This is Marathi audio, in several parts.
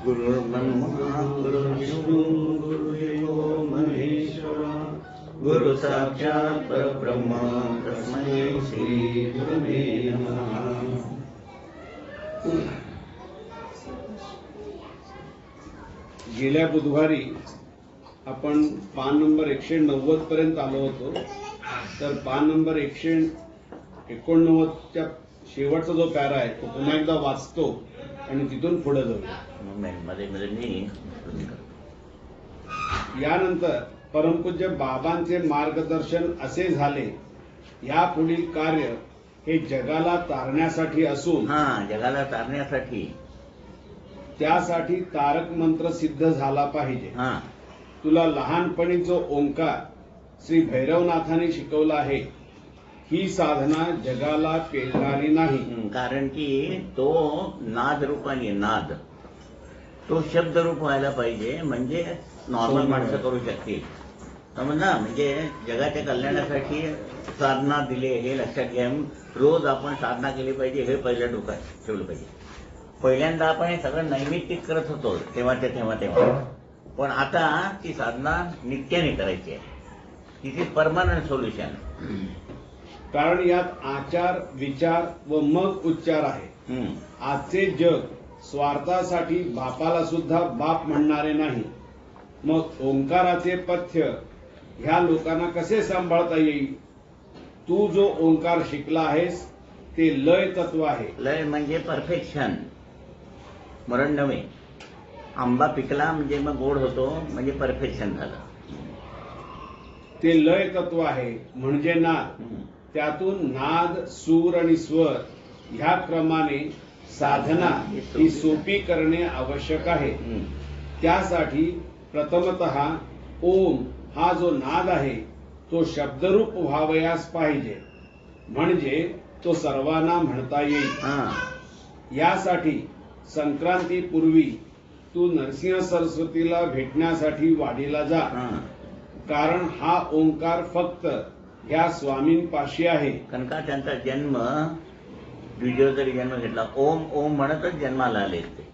गुरुर्ब्रह्मा गुरुर्विष्णू गुरुदेवो महेश्वरा गुरु साक्षात् परब्रह्म तस्मै श्री गुरुवे नमः। गेल्या बुधवारी आपण पान नंबर 190 पर्यंत आलो होतो। तर पान नंबर 189 च्या शेवटचा जो पॅरा आहे तो पुन्हा एकदा वाचतो आणि तिथून पुढे जाऊया। यानंतर परमपूज्य बाबांचे मार्गदर्शन असे झाले, या पुढील कार्य हे जगाला तारण्यासाठी असून जगाला तारण्यासाठी त्यासाठी तारक मंत्र सिद्ध झाला पाहिजे। तुला लहानपणी जो ओंकार श्री भैरवनाथाने शिकवला आहे, ही साधना जगाला पेलणारी नाही। कारण की तो नाद रूपाने नाद तो शब्द रूप व्हायला पाहिजे, म्हणजे नॉर्मल माणसं करू शकतील। समजा म्हणजे जगाच्या कल्याणासाठी साधना दिले हे लक्षात घेऊन रोज आपण साधना केली पाहिजे, हे पहिल्या डोक्यात ठेवलं पाहिजे। पहिल्यांदा आपण हे सगळं नैमित्तिक करत होतो तेव्हा, पण आता ती साधना नित्याने करायची आहे। तिथे परमनंट सोल्युशन, कारण यात आचार विचार व मग उच्चार आहे। आजचे जग स्वार्थासाठी बापाला सुद्धा बाप म्हणणारे नाही, मग ओंकाराचे पथ्य ह्या लोकांना कसे सांभाळता येईल? तू जो ओंकार शिकला आहेस ते लय तत्व आहे। लय म्हणजे परफेक्शन, मरण नव्हे। आंबा पिकला म्हणजे मग गोड होतो, म्हणजे परफेक्शन झालं। ते लय तत्व आहे म्हणजे नाद, त्यातून नाद सूर आणि स्वर ह्या क्रमाने साधना ही सोपी करणे आवश्यक आहे। त्यासाठी प्रथमतः ओम हा जो नाद आहे तो शब्दरूप व्हावयास पाहिजे, म्हणजे तो सर्वांना म्हणता येईल। यासाठी संक्रांतीपूर्वी तू नरसिंह सरस्वतीला भेटण्यासाठी वाडीला जा, कारण हा ओंकार फक्त ह्या स्वामींपाशी आहे। कारण का त्यांचा जन्म द्विजोतरी जन्म घेतला, ओम ओम म्हणतच जन्माला आले ते,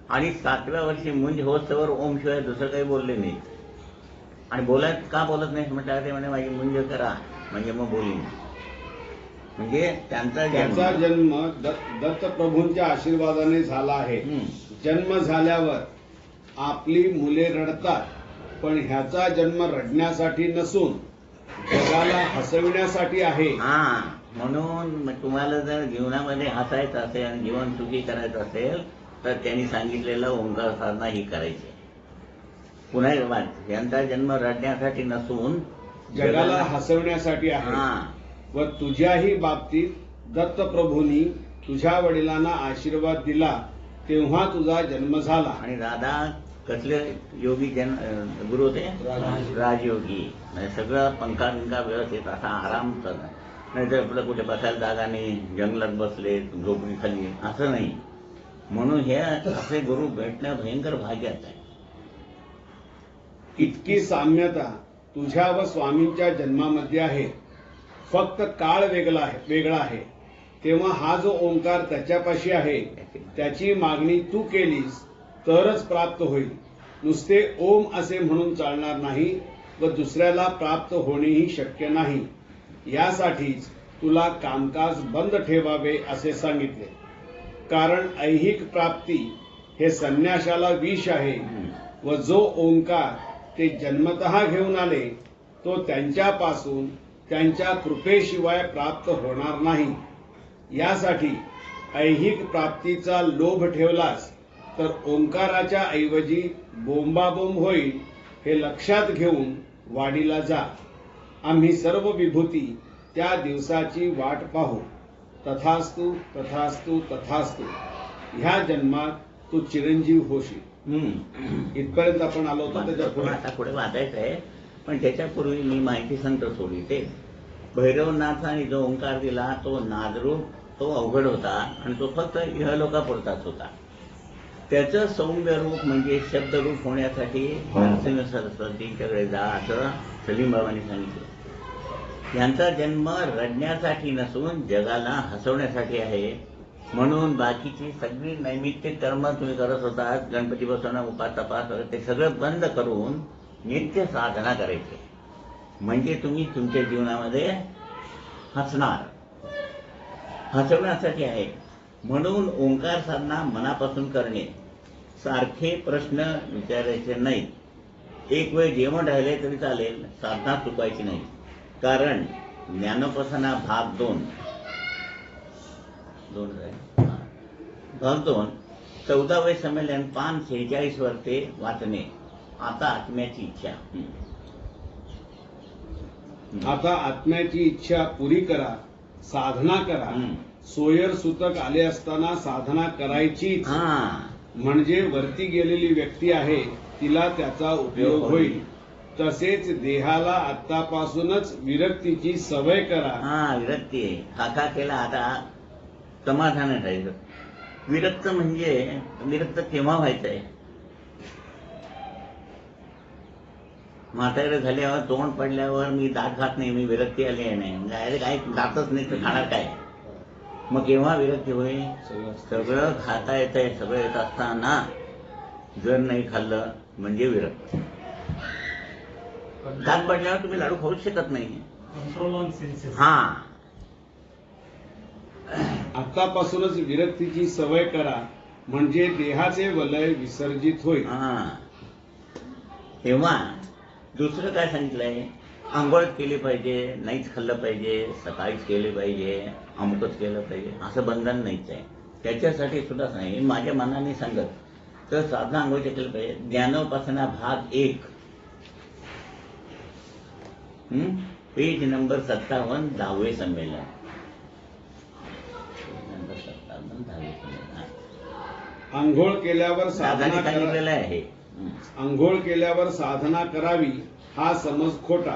आणि 7व्या वर्षी मुंज होस्तवर ओम शिवाय दुसरं काही बोलले नाही। आणि का बोलत नाही म्हटलं, ते म्हणे माझी मुंज करा म्हणजे मग बोलीन। म्हणजे त्यांचा जन्म दत्तप्रभूंच्या आशीर्वादाने झाला आहे। जन्म झाल्यावर आपली मुले रडतात, पण ह्याचा जन्म रडण्यासाठी नसून जगाला हसविण्यासाठी आहे। म्हणून तुम्हाला जर जीवनामध्ये हसायचं असेल आणि जीवन सुखी करायचं असेल तर त्यांनी सांगितलेलं ओंकार साधना ही करायची। पुन्हा यांचा जन्म रडण्यासाठी नसून जगाला हसवण्यासाठी आहे। व तुझ्याही बाबतीत दत्तप्रभूंनी तुझ्या वडिलांना आशीर्वाद दिला तेव्हा तुझा जन्म झाला। आणि दादा कसले योगी गुरु होते? राजयोगी। म्हणजे सगळं पंखा व्यवस्थित असा आराम करणार, नाही तर आपलं कुठे बसायला जागा नाही, जंगलात बसले झोपडी खाली असं नाही। म्हणून हे असे गुरु भेटणं भयंकर भाग्याचं आहे। इतकी साम्यता तुझ्या व स्वामींच्या जन्मामध्ये आहे, फक्त काळ वेगळा आहे। तेव्हा हा जो ओंकार त्याच्यापाशी आहे, त्याची मागणी तू केलीस तरच प्राप्त होईल। नुसते ओम असे म्हणून चालणार नाही व दुसऱ्याला प्राप्त होणेही शक्य नाही। यासाठीच तुला कामकाज बंद ठेवावे असे सांगितले, कारण ऐहिक प्राप्ती हे संन्याशाला विष आहे, व जो ओंकार ते जन्मतः घेऊन आले तो त्यांच्यापासून त्यांच्या कृपेशिवाय प्राप्त होणार नाही। यासाठी ऐहिक प्राप्तीचा लोभ ठेवलास तर ओंकाराच्या ऐवजी बोंबाबोंब होईल, हे लक्षात घेऊन वाडीला जा। आम्ही सर्व विभूती त्या दिवसाची वाट पाहू। तथास्तु तथास्तु तथास्तु। ह्या जन्मात तू चिरंजीव होशील। इथपर्यंत आपण आलो होतो, त्याच्या पुढे वाचायचं आहे, पण त्याच्यापूर्वी मी माहिती सांगतो थोडी। ते भैरवनाथाने जो ओंकार दिला तो नादरूप, तो अवघड होता आणि तो फक्त इहलोकापुरताच होता। त्याचं सौम्य रूप म्हणजे शब्दरूप होण्यासाठी नरसिंह सरस्वतींच्याकडे जा असं सलीम बाबांनी सांगितलं। यांचा जन्म रडण्यासाठी नसून जगाला हसवण्यासाठी आहे, म्हणून बाकीची सगळी नैमित्तिक कर्म तुम्ही करत होतात, गणपती बसवणं, उपास तपास वगैरे, ते सगळं बंद करून नित्य साधना करायची. म्हणजे तुम्ही तुमच्या जीवनामध्ये हसणार. हसवण्यासाठी आहे. म्हणून ओंकार साधना मनापासून करणे. सारखे प्रश्न विचारायचे नाहीत. एक वेळ जेवण राहिले तरी चालेल, साधना चुकायची नाही. कारण ज्ञानोपासना भाग 2 14वे संमेलन पान 46 वर ते वाचणे. आता आत्म्याची इच्छा. आता आत्म्याची इच्छा पुरी करा, साधना करा. सोयर सुतक आले असताना साधना करायचीच. म्हणजे वरती गेलेली व्यक्ती आहे तिला त्याचा उपयोग होईल. तसेच देहाला आतापासूनच विरक्तीची सवय करा. विरक्ती काका केला, आता समाधान राहिलं. विरक्त म्हणजे विरक्त केव्हा व्हायचंय? म्हातारे झाल्यावर, तोंड पडल्यावर मी दात खात नाही, मी विरक्ती आली आहे नाही, म्हणजे अरे काय दातच नाही तर खाणार काय? मग केव्हा विरक्ती होईल? सगळं खाता येतंय, सगळं येत असताना जर नाही खाल्लं म्हणजे विरक्त. दात पडल्यावर तुम्ही लाडू खाऊच शकत नाही. आतापासूनच विरक्तीची सवय करा, म्हणजे देहाचे वलय विसर्जित होईल. तेव्हा दुसरं काय सांगितलंय? आंघोळ केली पाहिजे, नाहीच खाल्लं पाहिजे, सकाळीच केले पाहिजे, अमुकच केलं पाहिजे, असं बंधन नाहीच आहे. त्याच्यासाठी सुद्धा नाही, माझ्या मनाने सांगत तर साधना आंघोळच्या केलं पाहिजे. ज्ञानोपासना भाग 1 पेज नंबर 57 10वे संमेलन. आंघोळ केल्यावर साधना सांगितलेलं आहे. आंघोळ केल्यावर साधना करावी हा समज खोटा.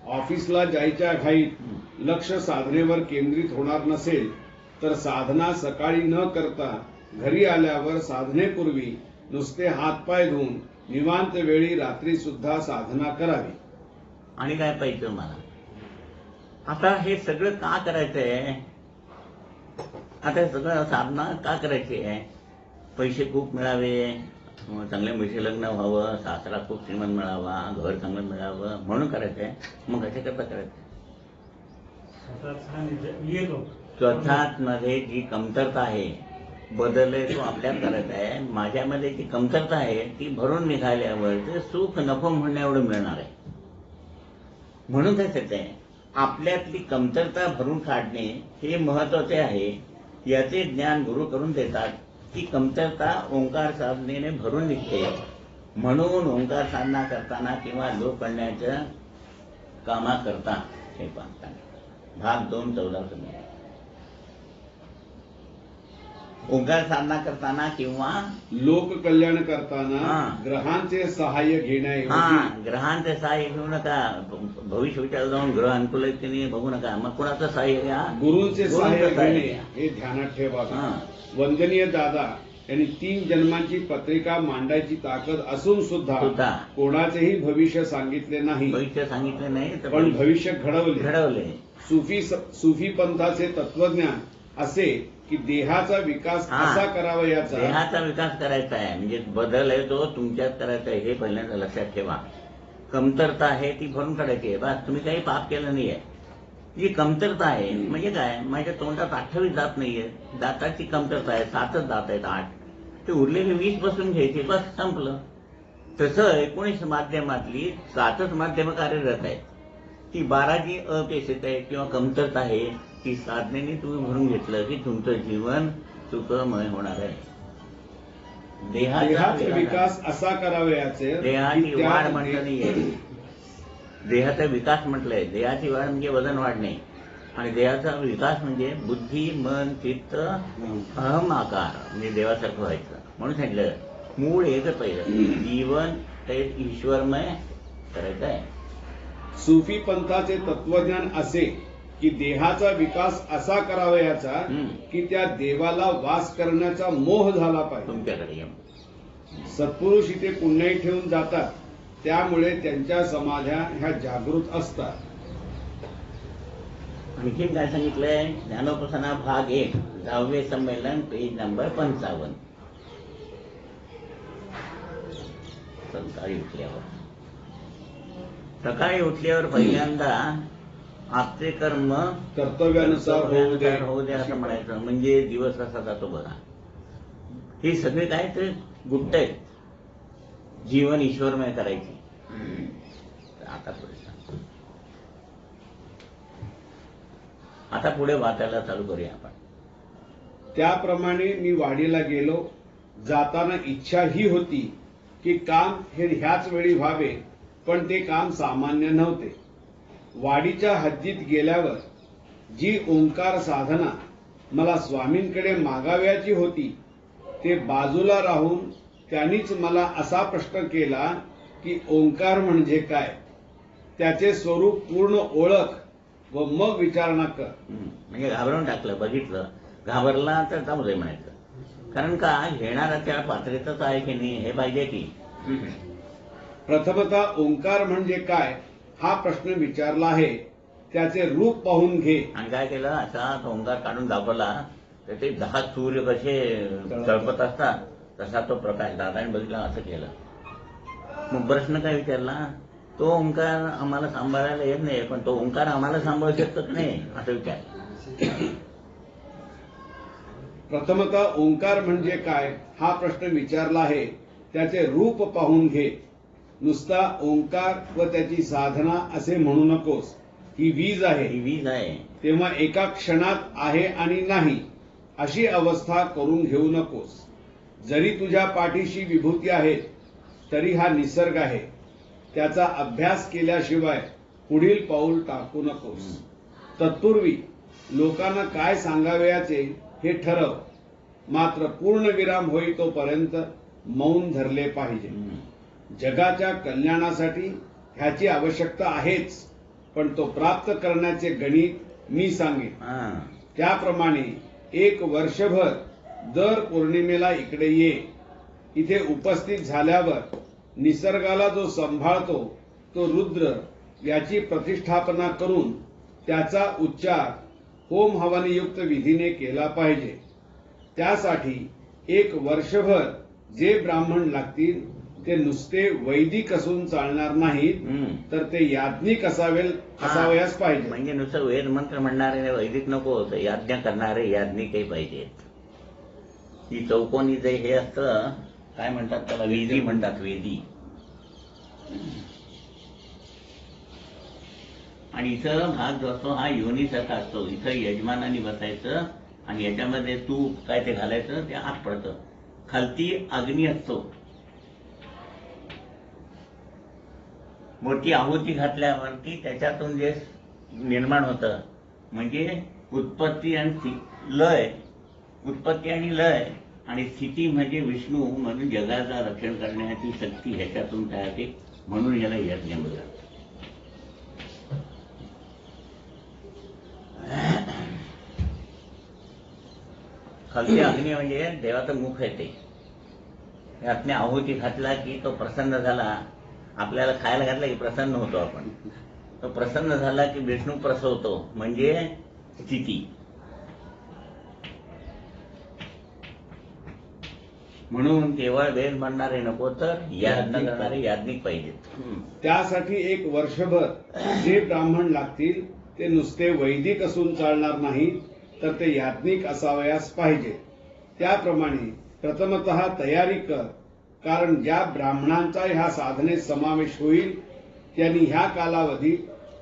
ऑफिसला जायच्या घाईत लक्ष साधनेवर केंद्रित होणार नसेल तर साधना सकाळी न करता घरी आल्यावर साधनेपूर्वी नुसते हातपाय धुवून निवांत वेळी रात्री सुद्धा साधना करावी. आणि काय पाहिजे मला? आता हे सगळं का करायचंय? आता सगळं साधना का करायची आहे? पैसे खूप मिळावे, चांगल्या मुलीचे लग्न व्हावं, सासरा खूप श्रीमंत मिळावा, घर चांगलं मिळावं म्हणून करायचंय. मग कशा करता करायचं? स्वतःच मध्ये जी कमतरता आहे, बदल आहे तो आपल्यात करायचा आहे. माझ्यामध्ये जी कमतरता आहे ती भरून निघाल्यावर ते सुख नको म्हणण्या एवढं मिळणार आहे. म्हणून काय आहे, आपल्यातली कमतरता भरून काढणे हे महत्वाचे आहे. याचे ज्ञान गुरु करून देतात. ती कमतरता ओंकार साधनेने भरून निघते. म्हणून ओंकार साधना करताना किंवा लोक करण्याच्या कामा करता हे पाहतात. भाग 2 14 संमेलन. ओंकार साधना करताना किंवा लोक कल्याण करताना ग्रहांचे सहाय्य घेण्याऐवजी ग्रहांचे सहाय्य घेऊ नका. भविष्य विचार जाऊन ग्रह अनुकूल आहेत की नाही बघू नका. मग कोणाचं सहाय्य घ्या? गुरूंचे सहाय्य घेणे हे ध्यानात ठेवावे. वंदनीय दादा यांनी 3 जन्मांची पत्रिका मांडायची ताकद असून सुद्धा कोणाचेही भविष्य सांगितले नाही. भविष्य सांगितले नाही पण भविष्य घडवले. सुफी पंथाचे तत्वज्ञान असे की देहाचा विकास कसा करावा याचा. देहाचा विकास करायचा आहे म्हणजे बदल आहे तो तुमच्यात करायचा आहे हे पहिल्यांदा लक्षात ठेवा. कमतरता आहे ती भरून काढायची आहे. बस तुम्ही काही पाप केलं नाहीये. जी कमतरता आहे म्हणजे काय, माझ्या तोंडात 28 दात नाहीये, दाताची कमतरता आहे, 7च दात आहेत, 8 ते उरलेले 20 बसून घ्यायचे, बस संपलं. तसं 19 माध्यमातली 7च माध्यम कार्यरत आहेत. ती 12 जी अपेक्षित आहे किंवा कमतरता आहे ती साधनेने तुम्ही भरून घेतलं की तुमचं जीवन सुखमय होणार आहे. देहाचा विकास असा करावयाचे. देहाची वाढ म्हटलं नाहीये, देहाचा विकास म्हटलंय. देहाची वाढ म्हणजे वजन वाढणे आणि देहाचा विकास म्हणजे बुद्धी, मन, चित्त, अहम आकार म्हणजे देवासारखं व्हायचं. म्हणून सांगितलं मूळ एकच पहिलं, जीवन हे ईश्वरमय करायचं आहे. सुफी पंथाचे तत्वज्ञान असे की देहाचा विकास असा करावयाचा की त्या देवाला वास करण्याचा मोह झाला पाहिजे. तुमच्याकडे सत्पुरुष इथे पुण्याई ठेवून जातात, त्यामुळे त्यांच्या समाध्या ह्या जागृत असतात. आणखीन काय सांगितलंय? ज्ञानोपासना भाग 1 10वे संमेलन पेज नंबर 55. सकाळी उठल्यावर पहिल्यांदा आपले कर्म कर्तव्यानुसार होऊ दे असं म्हणायचं, म्हणजे दिवस कसा जातो बघा. हे सगळे काय ते गुप्त आहेत. जीवन ईश्वरमय करायची. आता पुढे सांगतो. आता पुढे वाचायला चालू करूया आपण. त्याप्रमाणे मी वाडीला गेलो. जाताना इच्छा ही होती की काम हे ह्याच वेळी व्हावे, पण ते काम सामान्य नव्हते. वाडीच्या हद्दीत गेल्यावर जी ओंकार साधना मला स्वामींकडे मागाव्याची होती, ते बाजूला राहून त्यांनीच मला असा प्रश्न केला की ओंकार म्हणजे काय, त्याचे स्वरूप पूर्ण ओळख व मग विचारणा कर. म्हणजे घाबरून टाकलं. बघितलं, घाबरला तर जाऊ दे म्हणायचं. कारण का घेणारा त्या पात्रतेच आहे की नाही हे पाहिजे की. प्रथमतः ओंकार म्हणजे काय हा प्रश्न विचारला आहे, त्याचे रूप पाहून घे. आणि काय केलं, असा तो ओंकार काढून दाखवला तर ते 10 सूर्य कसे तळपत असतात तसा तो प्रकाश दादाने बघितला. असं केलं. मग प्रश्न काय विचारला, तो ओंकार आम्हाला सांभाळायला येत नाही, पण तो ओंकार आम्हाला सांभाळू शकतो की नाही असं विचारलं. प्रथमतः ओंकार म्हणजे काय हा प्रश्न विचारला आहे, त्याचे रूप पाहून घे. नुसता ओंकार व त्याची साधना असे म्हणू नकोस. ही वीज आहे. ही वीज आहे. तेव्हा एका क्षणात आहे आणि नाही अशी अवस्था करून घेऊ नकोस. जरी तुझ्या पाठीशी विभूती आहे तरी हा निसर्ग आहे. त्याचा अभ्यास केल्याशिवाय पुढील पाऊल टाकू नकोस. तत्पूर्वी लोकांना काय सांगावयाचे हे ठरव. मात्र पूर्णविराम होई तोपर्यंत मौन धरले पाहिजे. जगाच्या कल्याणासाठी ह्याची आवश्यकता आहेच, पण तो प्राप्त करण्याचे गणित मी सांगेन. त्याप्रमाणे 1 वर्षभर दर पौर्णिमेला इकडे ये. इथे उपस्थित झाल्यावर निसर्गाला जो सांभाळतो तो रुद्र याची प्रतिष्ठापना करून त्याचा उच्चार होम हवनयुक्त विधीने केला पाहिजे. त्यासाठी 1 वर्षभर जे ब्राह्मण लागतील ते नुसते वैदिक असून चालणार नाहीत, तर ते याज्ञिक असावयास पाहिजे. म्हणजे नुसतं वेद मंत्र म्हणणारे वैदिक नको होतं, याज्ञ करणारे याज्ञिकही पाहिजेत. ही चौकोनी जे हे असतं काय म्हणतात त्याला, वेदी म्हणतात. वेदी. आणि इथं भाग जो असतो हा योनीसारखा असतो. इथं यजमानाने बसायचं आणि याच्यामध्ये तूप काय ते घालायचं, ते आत पडतं. खालती अग्नी असतो. मोठी आहुती घातल्यावरती त्याच्यातून जे निर्माण होतं म्हणजे उत्पत्ती आणि लय. उत्पत्ती आणि लय आणि स्थिती म्हणजे विष्णू म्हणून जगाचं रक्षण करण्याची शक्ती ह्याच्यातून तयार होते, म्हणून याला यज्ञ म्हणतात. खालती अग्नी म्हणजे देवाचं मुख आहे. ते यातने आहुती घातला की तो प्रसन्न झाला. आपल्याला खायला घातला की प्रसन्न होतो आपण. तो प्रसन्न झाला की विष्णू प्रसवतो म्हणजे स्थिती. म्हणून केवळ वेद म्हणणारे नको, तर याज्ञ करणारे याज्ञिक पाहिजेत. त्यासाठी 1 वर्षभर जे ब्राह्मण लागतील ते नुसते वैदिक असून चालणार नाही, तर ते याज्ञिक असावयास पाहिजे. त्याप्रमाणे प्रथमतः तयारी कर. कारण ज्या ब्राह्मणांचा ह्या साधनेत समावेश होईल त्यांनी ह्या कालावधीत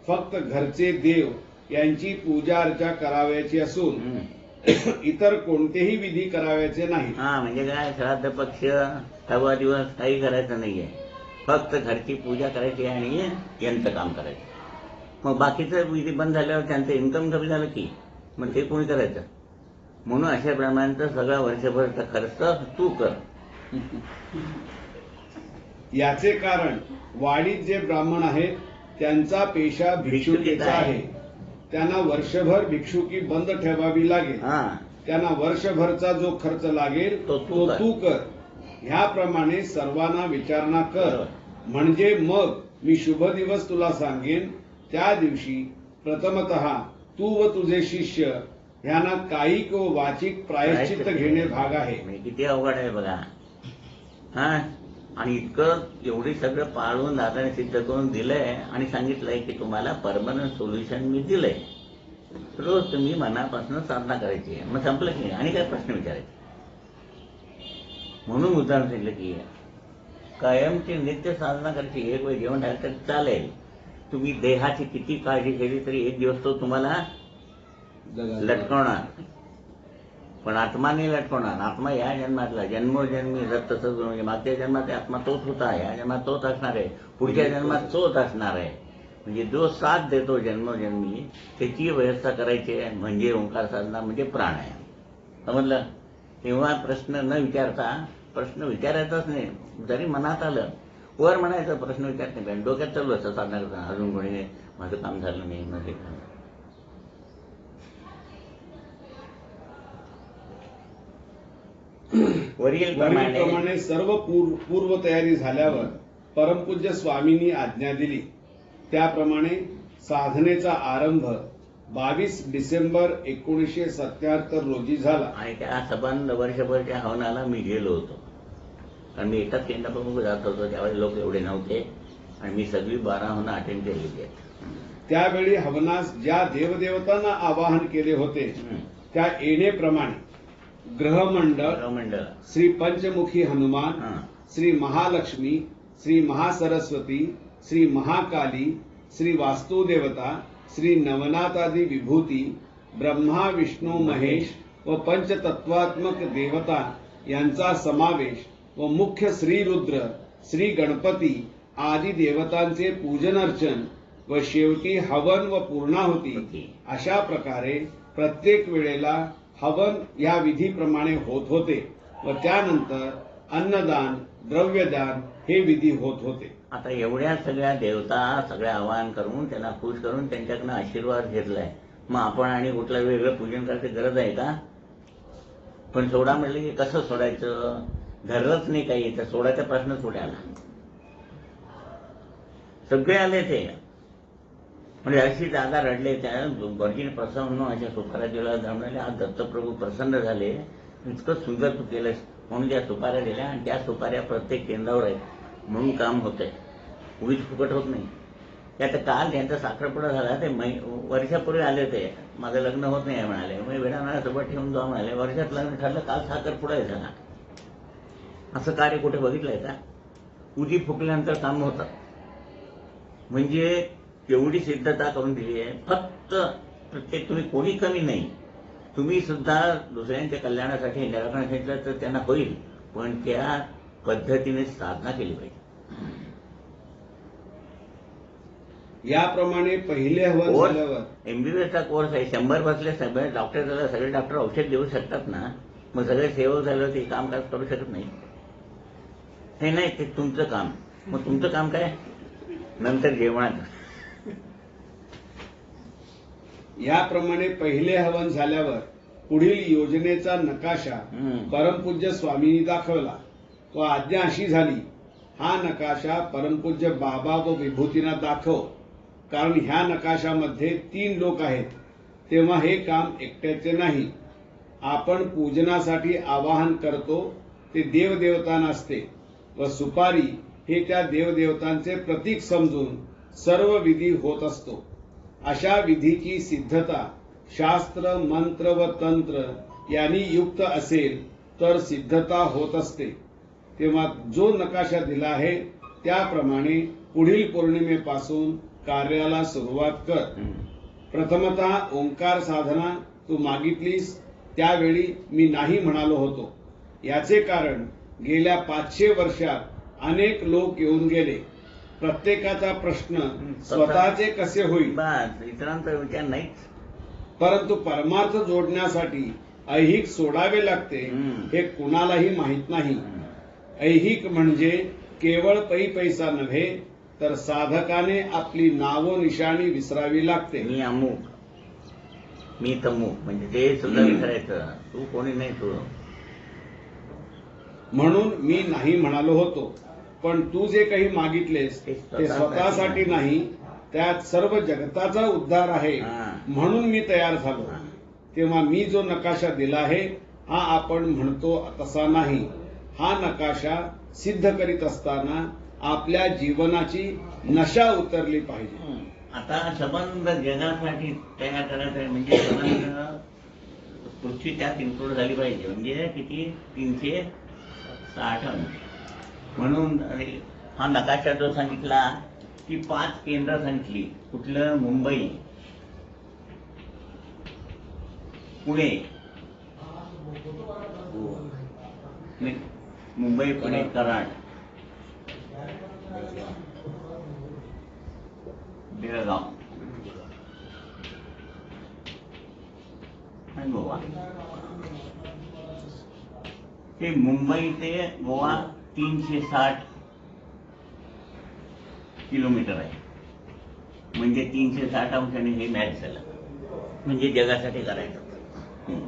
फक्त घरचे देव यांची पूजा अर्चा करावयाची असून इतर कोणतेही विधी करावयाचे नाही. म्हणजे काय, श्राद्ध पक्ष 6वा दिवस काही करायचं नाहीये. फक्त घरची पूजा करायची आणि यंत्र काम करायचं. मग बाकीचं विधी बंद झाल्यावर त्यांचं इन्कम कमी झालं की मग ते कोणी करायचं. म्हणून अशा प्रमाणात सगळा वर्षभरचा खर्च तू कर. याचे कारण वाडीत जे ब्राह्मण आहेत त्यांचा पेशा भिक्षुकीचा आहे. त्यांना वर्षभर भिक्षुकी बंद ठेवावी लागेल. त्यांना वर्षभरचा जो खर्च लागेल तो तू कर. ह्याप्रमाणे सर्वांना विचारणा कर. म्हणजे मग मी शुभ दिवस तुला सांगेन. त्या दिवशी प्रथमतः तू व तुझे शिष्य ह्यांना कायिक व वाचिक प्रायश्चित्त घेणे भाग आहे. म्हणजे किती अवघड आहे बघा. हा, आणि इतकं एवढी सगळं पाळून दादाने सिद्ध करून दिलंय आणि सांगितलंय की तुम्हाला परमनंट सोल्युशन मी दिलंय. रोज तुम्ही मनापासून साधना करायची आहे. मग संपलं की नाही, आणि काय प्रश्न विचारायचे. म्हणून उदाहरण सांगितलं की कायमची नित्य साधना करायची. एक वेळ जेवण झालं तर चालेल. तुम्ही देहाची किती काळजी केली तरी एक दिवस तो तुम्हाला लटकवणार, पण आत्मा नाही लटकवणार. आत्मा या जन्मातला जन्मोजन्मी तसंच म्हणजे मागच्या जन्मात आत्मा तोच होता, या जन्मात तोच असणार आहे, पुढच्या जन्मात तोच असणार आहे. म्हणजे जो साथ देतो जन्मोजन्मी त्याची व्यवस्था करायची आहे. म्हणजे ओंकार साधना म्हणजे प्राणायाम. समजलं. तेव्हा प्रश्न न विचारता, प्रश्न विचारायचाच नाही. जरी मनात आलं वर म्हणायचं, प्रश्न विचारत नाही पाहिजे. डोक्यात चालू असतं साधना करताना, अजून कोणी माझं काम झालं नाही, माझे काम. वरीलप्रमाणे सर्व पूर्व तयारी झाल्यावर परमपूज्य स्वामींनी आज्ञा दिली. त्याप्रमाणे साधनेचा आरंभ 22 डिसेंबर 1977 रोजी झाला. आणि त्या संबंध वर्षभरच्या हवनाला मी गेलो होतो. कारण मी एकाच केंद्रप्रमुख जात होतो. त्यावेळी लोक एवढे नव्हते आणि मी सगळी 12 हवनं अटेंड केलेली आहेत. त्यावेळी हवनास ज्या देवदेवतांना आवाहन केले होते त्या येणेप्रमाणे ग्रहमंडळ, श्री पंचमुखी हनुमान, श्री महालक्ष्मी, श्री महासरस्वती, श्री महाकाली, श्री वास्तुदेवता, श्री नवनाथादी विभूती, ब्रह्मा विष्णू महेश व पंचतत्वात्मक देवता यांचा समावेश व मुख्य श्री रुद्र, श्री गणपती आदी देवतांचे पूजन अर्चन व शेवटी हवन व पूर्णाहुती अशा प्रकारे प्रत्येक वेळेला हवन या विधीप्रमाणे होत होते व त्यानंतर अन्नदान, द्रव्यदान हे विधी होत होते. आता एवढ्या सगळ्या देवता सगळ्या आवाहन करून त्यांना खुश करून त्यांच्याकडनं आशीर्वाद घेतलाय. मग आपण आणि कुठलं वेगळं पूजन करायची गरज आहे का? पण सोडा म्हणलं की कसं सोडायचं? धरलंच नाही काही तर सोडायचा प्रश्न सोडायला सगळे आले ते. म्हणजे अशी जागा रडले. त्या गर्जीने प्रसन्न अशा सुपाऱ्या दिला म्हणाले, आज दत्तप्रभू प्रसन्न झाले, इतकं सुंदर तू केलंस म्हणून त्या सुपाऱ्या दिल्या. आणि त्या सुपाऱ्या प्रत्येक केंद्रावर आहेत म्हणून काम होतंय, उगीच फुकट होत नाही. त्यात काल त्यांचा साखरपुडा झाला. ते वर्षापूर्वी आले ते, माझं लग्न होत नाही म्हणाले. मग वेळा सोबत ठेवून जाऊ म्हणाले. वर्षात लग्न ठरलं, काल साखरपुडा झाला. असं कार्य कुठे बघितलंय का? उदी फुकल्यानंतर काम होतं. म्हणजे एवढी सिद्धता करून दिली आहे. फक्त प्रत्येक तुम्ही कोणी कमी नाही. तुम्ही सुद्धा दुसऱ्यांच्या कल्याणासाठी निराकरण घेतलं तर त्यांना होईल, पण त्या पद्धतीने साधना केली पाहिजे. याप्रमाणे पहिले हवन झाल्यावर एमबीबीएसचा कोर्स आहे. 100 बसले सगळे डॉक्टर झाले, सगळे डॉक्टर औषध देऊ शकतात ना. मग सगळे सेवक झालं ते काम करू शकत नाही. हे नाही, ते तुमचं काम. मग तुमचं काम काय? नंतर जेवणात. याप्रमाणे पहिले हवन झाल्यावर पुढील योजनेचा नकाशा परमपूज्य स्वामींनी दाखवला व आज्ञा अशी झाली, हा नकाशा परमपूज्य बाबा व विभूतींना दाखव. कारण ह्या नकाशामध्ये 3 लोक आहेत. तेव्हा हे काम एकट्याचे नाही. आपण पूजनासाठी आवाहन करतो ते देवदेवतांना असते व सुपारी हे त्या देवदेवतांचे प्रतीक समजून सर्व विधी होत असतो. अशा विधीची सिद्धता शास्त्र, मंत्र व तंत्र यांनी युक्त असेल तर सिद्धता होत असते. तेव्हा जो नकाशा दिला आहे त्याप्रमाणे पुढील पौर्णिमेपासून कार्याला सुरुवात कर. प्रथमतः ओंकार साधना तू मागितलीस त्यावेळी मी नाही म्हणालो होतो. याचे कारण गेल्या 500 वर्षात अनेक लोक येऊन गेले. प्रत्येकाचा प्रश्न स्वतःचे कसे होईल, इतरांचा विचार नाहीच. परंतु परमार्थ जोडण्यासाठी ऐहिक सोडावे लागते हे कुणालाही माहीत नाही. ऐहिक म्हणजे केवळ पैसा नव्हे तर साधकाने आपली नावो निशाणी विसरावी लागते. मी अमुक, मी तमुक, म्हणजे ते सुद्धा विसरायचं. तू कोणी नाही तू. म्हणून मी नाही म्हणालो होतो. पण तू जे काही मागितलेस ते स्वतःसाठी नाही, त्यात सर्व जगताचा उद्धार आहे म्हणून मी तयार झालो. तेव्हा मी जो नकाशा दिला आहे हा आपण म्हणतो तसा नाही. हा नकाशा सिद्ध करीत असताना आपल्या जीवनाची नशा उतरली पाहिजे. आता संबंध जगासाठी तयार करायचं आहे म्हणजे संबंध पृथ्वी त्यात इन्क्लूड झाली पाहिजे. म्हणजे किती 360 अंश. म्हणून हा नकाशा जो सांगितला की 5 केंद्र सांगितली. कुठलं? मुंबई, पुणे, मुंबई, पुणे, कराड, बेळगाव आणि गोवा. हे मुंबई ते गोवा 360 किलोमीटर आहे. म्हणजे 360 अंशाने हे मॅच झालं. म्हणजे जगासाठी करायचं.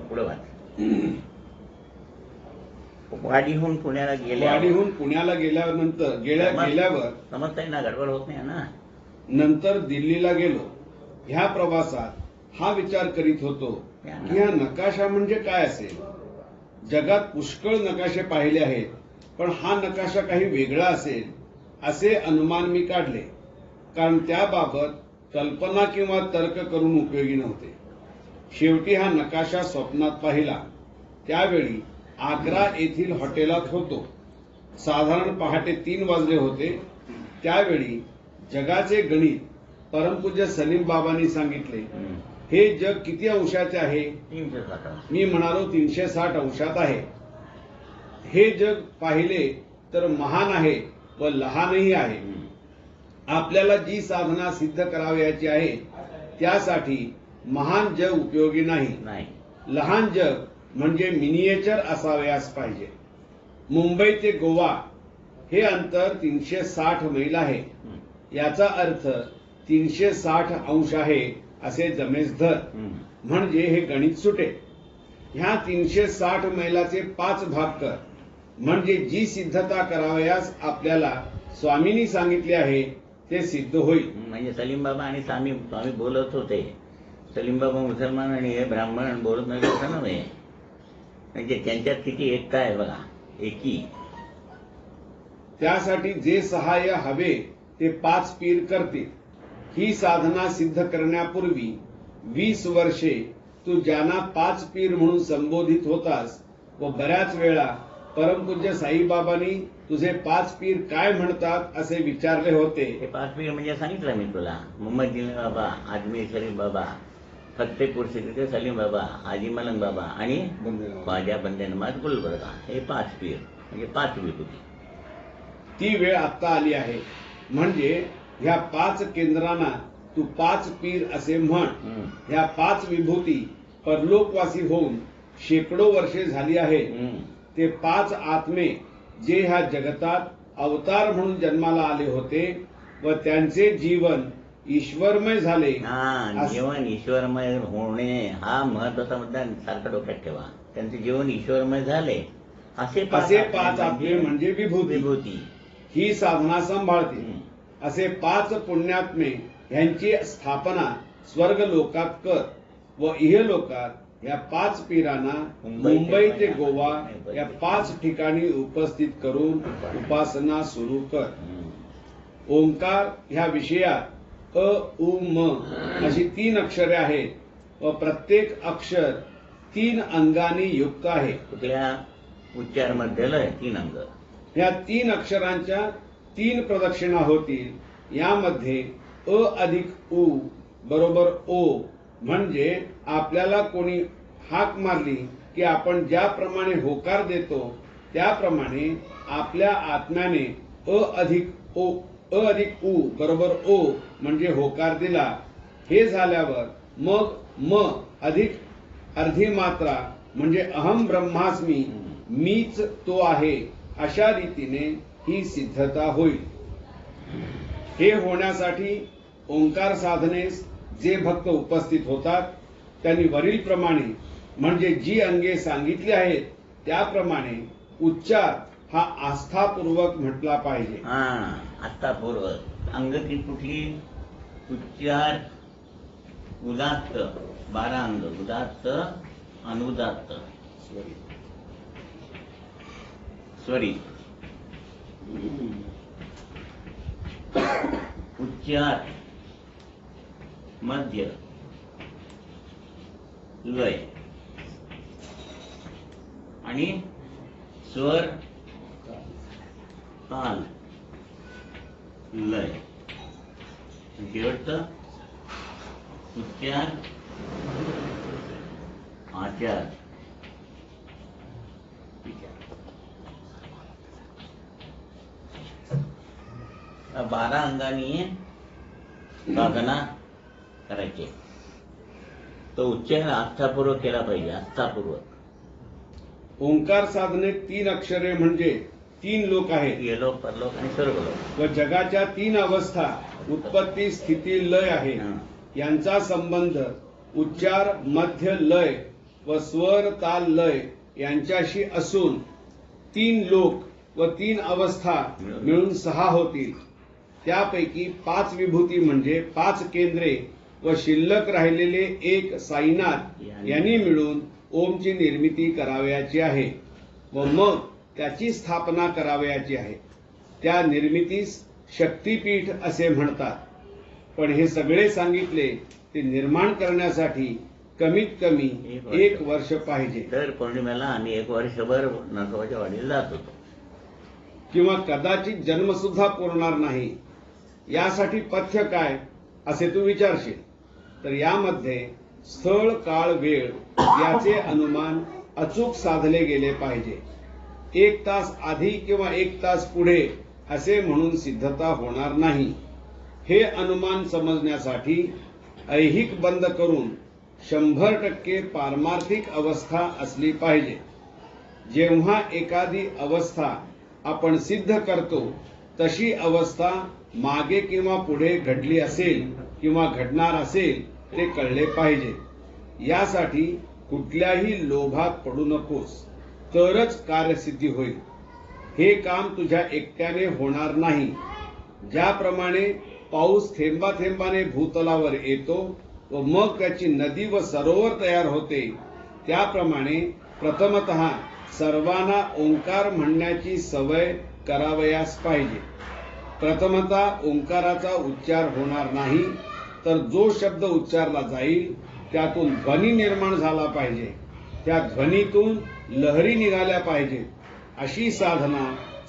पुढे वाडीहून पुण्याला गेल्यावर समजताय ना, गडबड होत नाही ना. नंतर दिल्लीला गेलो. ह्या प्रवासात हा विचार करीत होतो की हा नकाशा म्हणजे काय असेल. जगात पुष्कळ नकाशे पाहिले आहेत, पण हा नकाशा काही वेगळा असेल असे अनुमान मी काढले. कारण त्याबाबत कल्पना किंवा तर्क करून उपयोगी नव्हते. शेवटी हा नकाशा स्वप्नात पाहिला. त्यावेळी आग्रा येथील हॉटेलात होतो. साधारण पहाटे 3 वाजले होते. त्यावेळी जगाचे गणित परमपूज्य सलीम बाबांनी सांगितले, हे जग किती अंशाचे आहे? 360. मी म्हणालो 360 अंशात आहे. हे जग पाहिले तर महान आहे व लहानही आहे. आपल्याला जी साधना सिद्ध करावयाची आहे त्यासाठी महान जग उपयोगी नाही. लहान जग म्हणजे मिनिएचर असावयास पाहिजे. मुंबई ते गोवा हे अंतर 360 मैल आहे. याचा अर्थ 360 अंश आहे असे जमेस धर. म्हणजे हे गणित सुटेल. ह्या 360 मैलाचे 5 भाग कर. म्हणजे जी सिद्धता करावयास आपल्याला स्वामींनी सांगितले आहे ते सिद्ध होईल. म्हणजे सलीम बाबा आणि स्वामी बोलत होते. सलीम बाबा मुसलमान आणि हे ब्राह्मण बोलत नाही असं नव्हे. म्हणजे त्यांच्यात किती एकता आहे बघा. एकी. त्यासाठी जे सहाय्य हवे ते 5 पीर करतील. ही साधना सिद्ध करण्यापूर्वी 20 वर्षे तू ज्यांना 5 पीर म्हणून संबोधित होतास व बऱ्याच वेळा परमपूज्य साईबाबांनी तुझे 5 पीर काय म्हणतात असे विचारले होते. हे 5 पीर म्हणजे सांगितलं मी तुला. मोहम्मद जिन बाबा, आजमी शरीफ बाबा, फत्तेपूर सिद्दीक सलीम बाबा, हाजी मलंग बाबा आणि ख्वाजा बंदे नमाज गुलबर्गा. हे 5 पीर म्हणजे 5 विभूती. ती वेळ आता आली आहे. म्हणजे ह्या 5 केंद्रांना तू 5 पीर असे म्हण. ह्या 5 विभूती परलोकवासी होऊन शेकडो वर्षे झाली आहेत. ते 5 आत्मे जे ह्या जगतात अवतार म्हणून जन्माला आले होते व त्यांचे जीवन ईश्वरमय झाले. जीवन ईश्वरमय होणे हा महत्वाचा मुद्दा सारखा डोक्यात ठेवा. त्यांचे जीवन ईश्वरमय झाले असे 5 आत्मे म्हणजे विभूती. ही साधना सांभाळतील. असे 5 पुण्यात्मे ह्यांची स्थापना स्वर्ग लोकात कर व इहलोकात या 5 पीरांना मुंबई ते गोवा या 5 ठिकाणी उपस्थित करून उपासना सुरू कर. ओंकार ह्या विषयात अ, उ, म अशी 3 अक्षरे आहेत व प्रत्येक अक्षर 3 अंगांनी युक्त आहे. कुठल्या उच्चार मध्येला 3 अंग. या 3 अक्षरांच्या 3 प्रदक्षिणा होतील. यामध्ये अ अधिक उ बरोबर ओ. म्हणजे आपल्याला कोणी हाक मारली की आपण ज्याप्रमाणे होकार देतो त्याप्रमाणे आपल्या आत्म्याने अ अधिक उ बरोबर ओ म्हणजे होकार दिला. हे झाल्यावर मग म अधिक अर्धी मात्रा म्हणजे अहम ब्रह्मास्मी, मीच तो आहे, अशा रीतीने ही सिद्धता होईल. हे होण्यासाठी ओंकार साधनेस जे भक्त उपस्थित होतात त्यांनी वरील प्रमाणे म्हणजे जी अंगे सांगितली आहेत त्याप्रमाणे उच्चार हा आस्थापूर्वक म्हटला पाहिजे. आस्थापूर्वक. अंग की कुठली? उच्चार उदात्त 12 अंग, उदात्त अनुदात्त स्वरी, उच्चार, मध्य, लय आणि स्वर, ताल, लय, शेवटचं उच्चार, आचार, विचार. 12 अंगांनी साधना करायची. तो उच्चार आस्थापूर्वक केला पाहिजे, आस्थापूर्वक. ओंकार साधनेत 3 अक्षरे म्हणजे 3 लोक आहेत. येलोक, परलोक आणि सर्वलोक. व जगाच्या 3 अवस्था उत्पत्ती, स्थिती, लय आहे. यांचा संबंध उच्चार, मध्य, लय व स्वर, ताल, लय यांच्याशी असून 3 लोक व 3 अवस्था मिळून 6 होतील. त्यापैकी 5 विभूती म्हणजे 5 केंद्रे व शिल्लक राहिलेले 1 साईनाथ यांनी मिळून ओमची निर्मिती करावयाची आहे व मग त्याची स्थापना करावयाची आहे. त्या निर्मितीस शक्तीपीठ असे म्हणतात. पण हे सगळे सांगितले ते निर्माण करण्यासाठी कमीत कमी 1 वर्ष पाहिजे. दर पौर्णिमेला आम्ही 1 वर्षभर नरसोबाच्या वाडीला जात होतो. किंवा कदाचित जन्म सुद्धा पुरणार नाही. यासाठी पथ्य काय असे तू विचारशील तर यामध्ये स्थळ, काळ, वेळ याचे अनुमान अचूक साधले गेले पाहिजे. 1 तास आधी किंवा 1 तास पुढे असे म्हणून सिद्धता होणार नाही. हे अनुमान समजण्यासाठी ऐहिक बंद करून 100% पारमार्थिक अवस्था असली पाहिजे. जेव्हा एखादी अवस्था आपण सिद्ध करतो तशी अवस्था मागे किंवा पुढे घडली असेल किंवा घडणार असेल ते कळले पाहिजे. यासाठी कुठल्याही लोभात पडू नकोस, तरच कार्यसिद्धी होईल. हे काम तुझ्या एकट्याने होणार नाही. ज्याप्रमाणे पाऊस थेंबा थेंबाने भूतलावर येतो व मग त्याची नदी व सरोवर तयार होते, त्याप्रमाणे प्रथमतः सर्वांना ओंकार म्हणण्याची सवय करावयास पाहिजे. प्रथमतः ओंकाराचा उच्चार होणार नाही तर जो शब्द उच्चारला जाईल त्यातून ध्वनी निर्माण झाला पाहिजे. त्या ध्वनीतून लहरी निघाल्या पाहिजेत. अशी साधना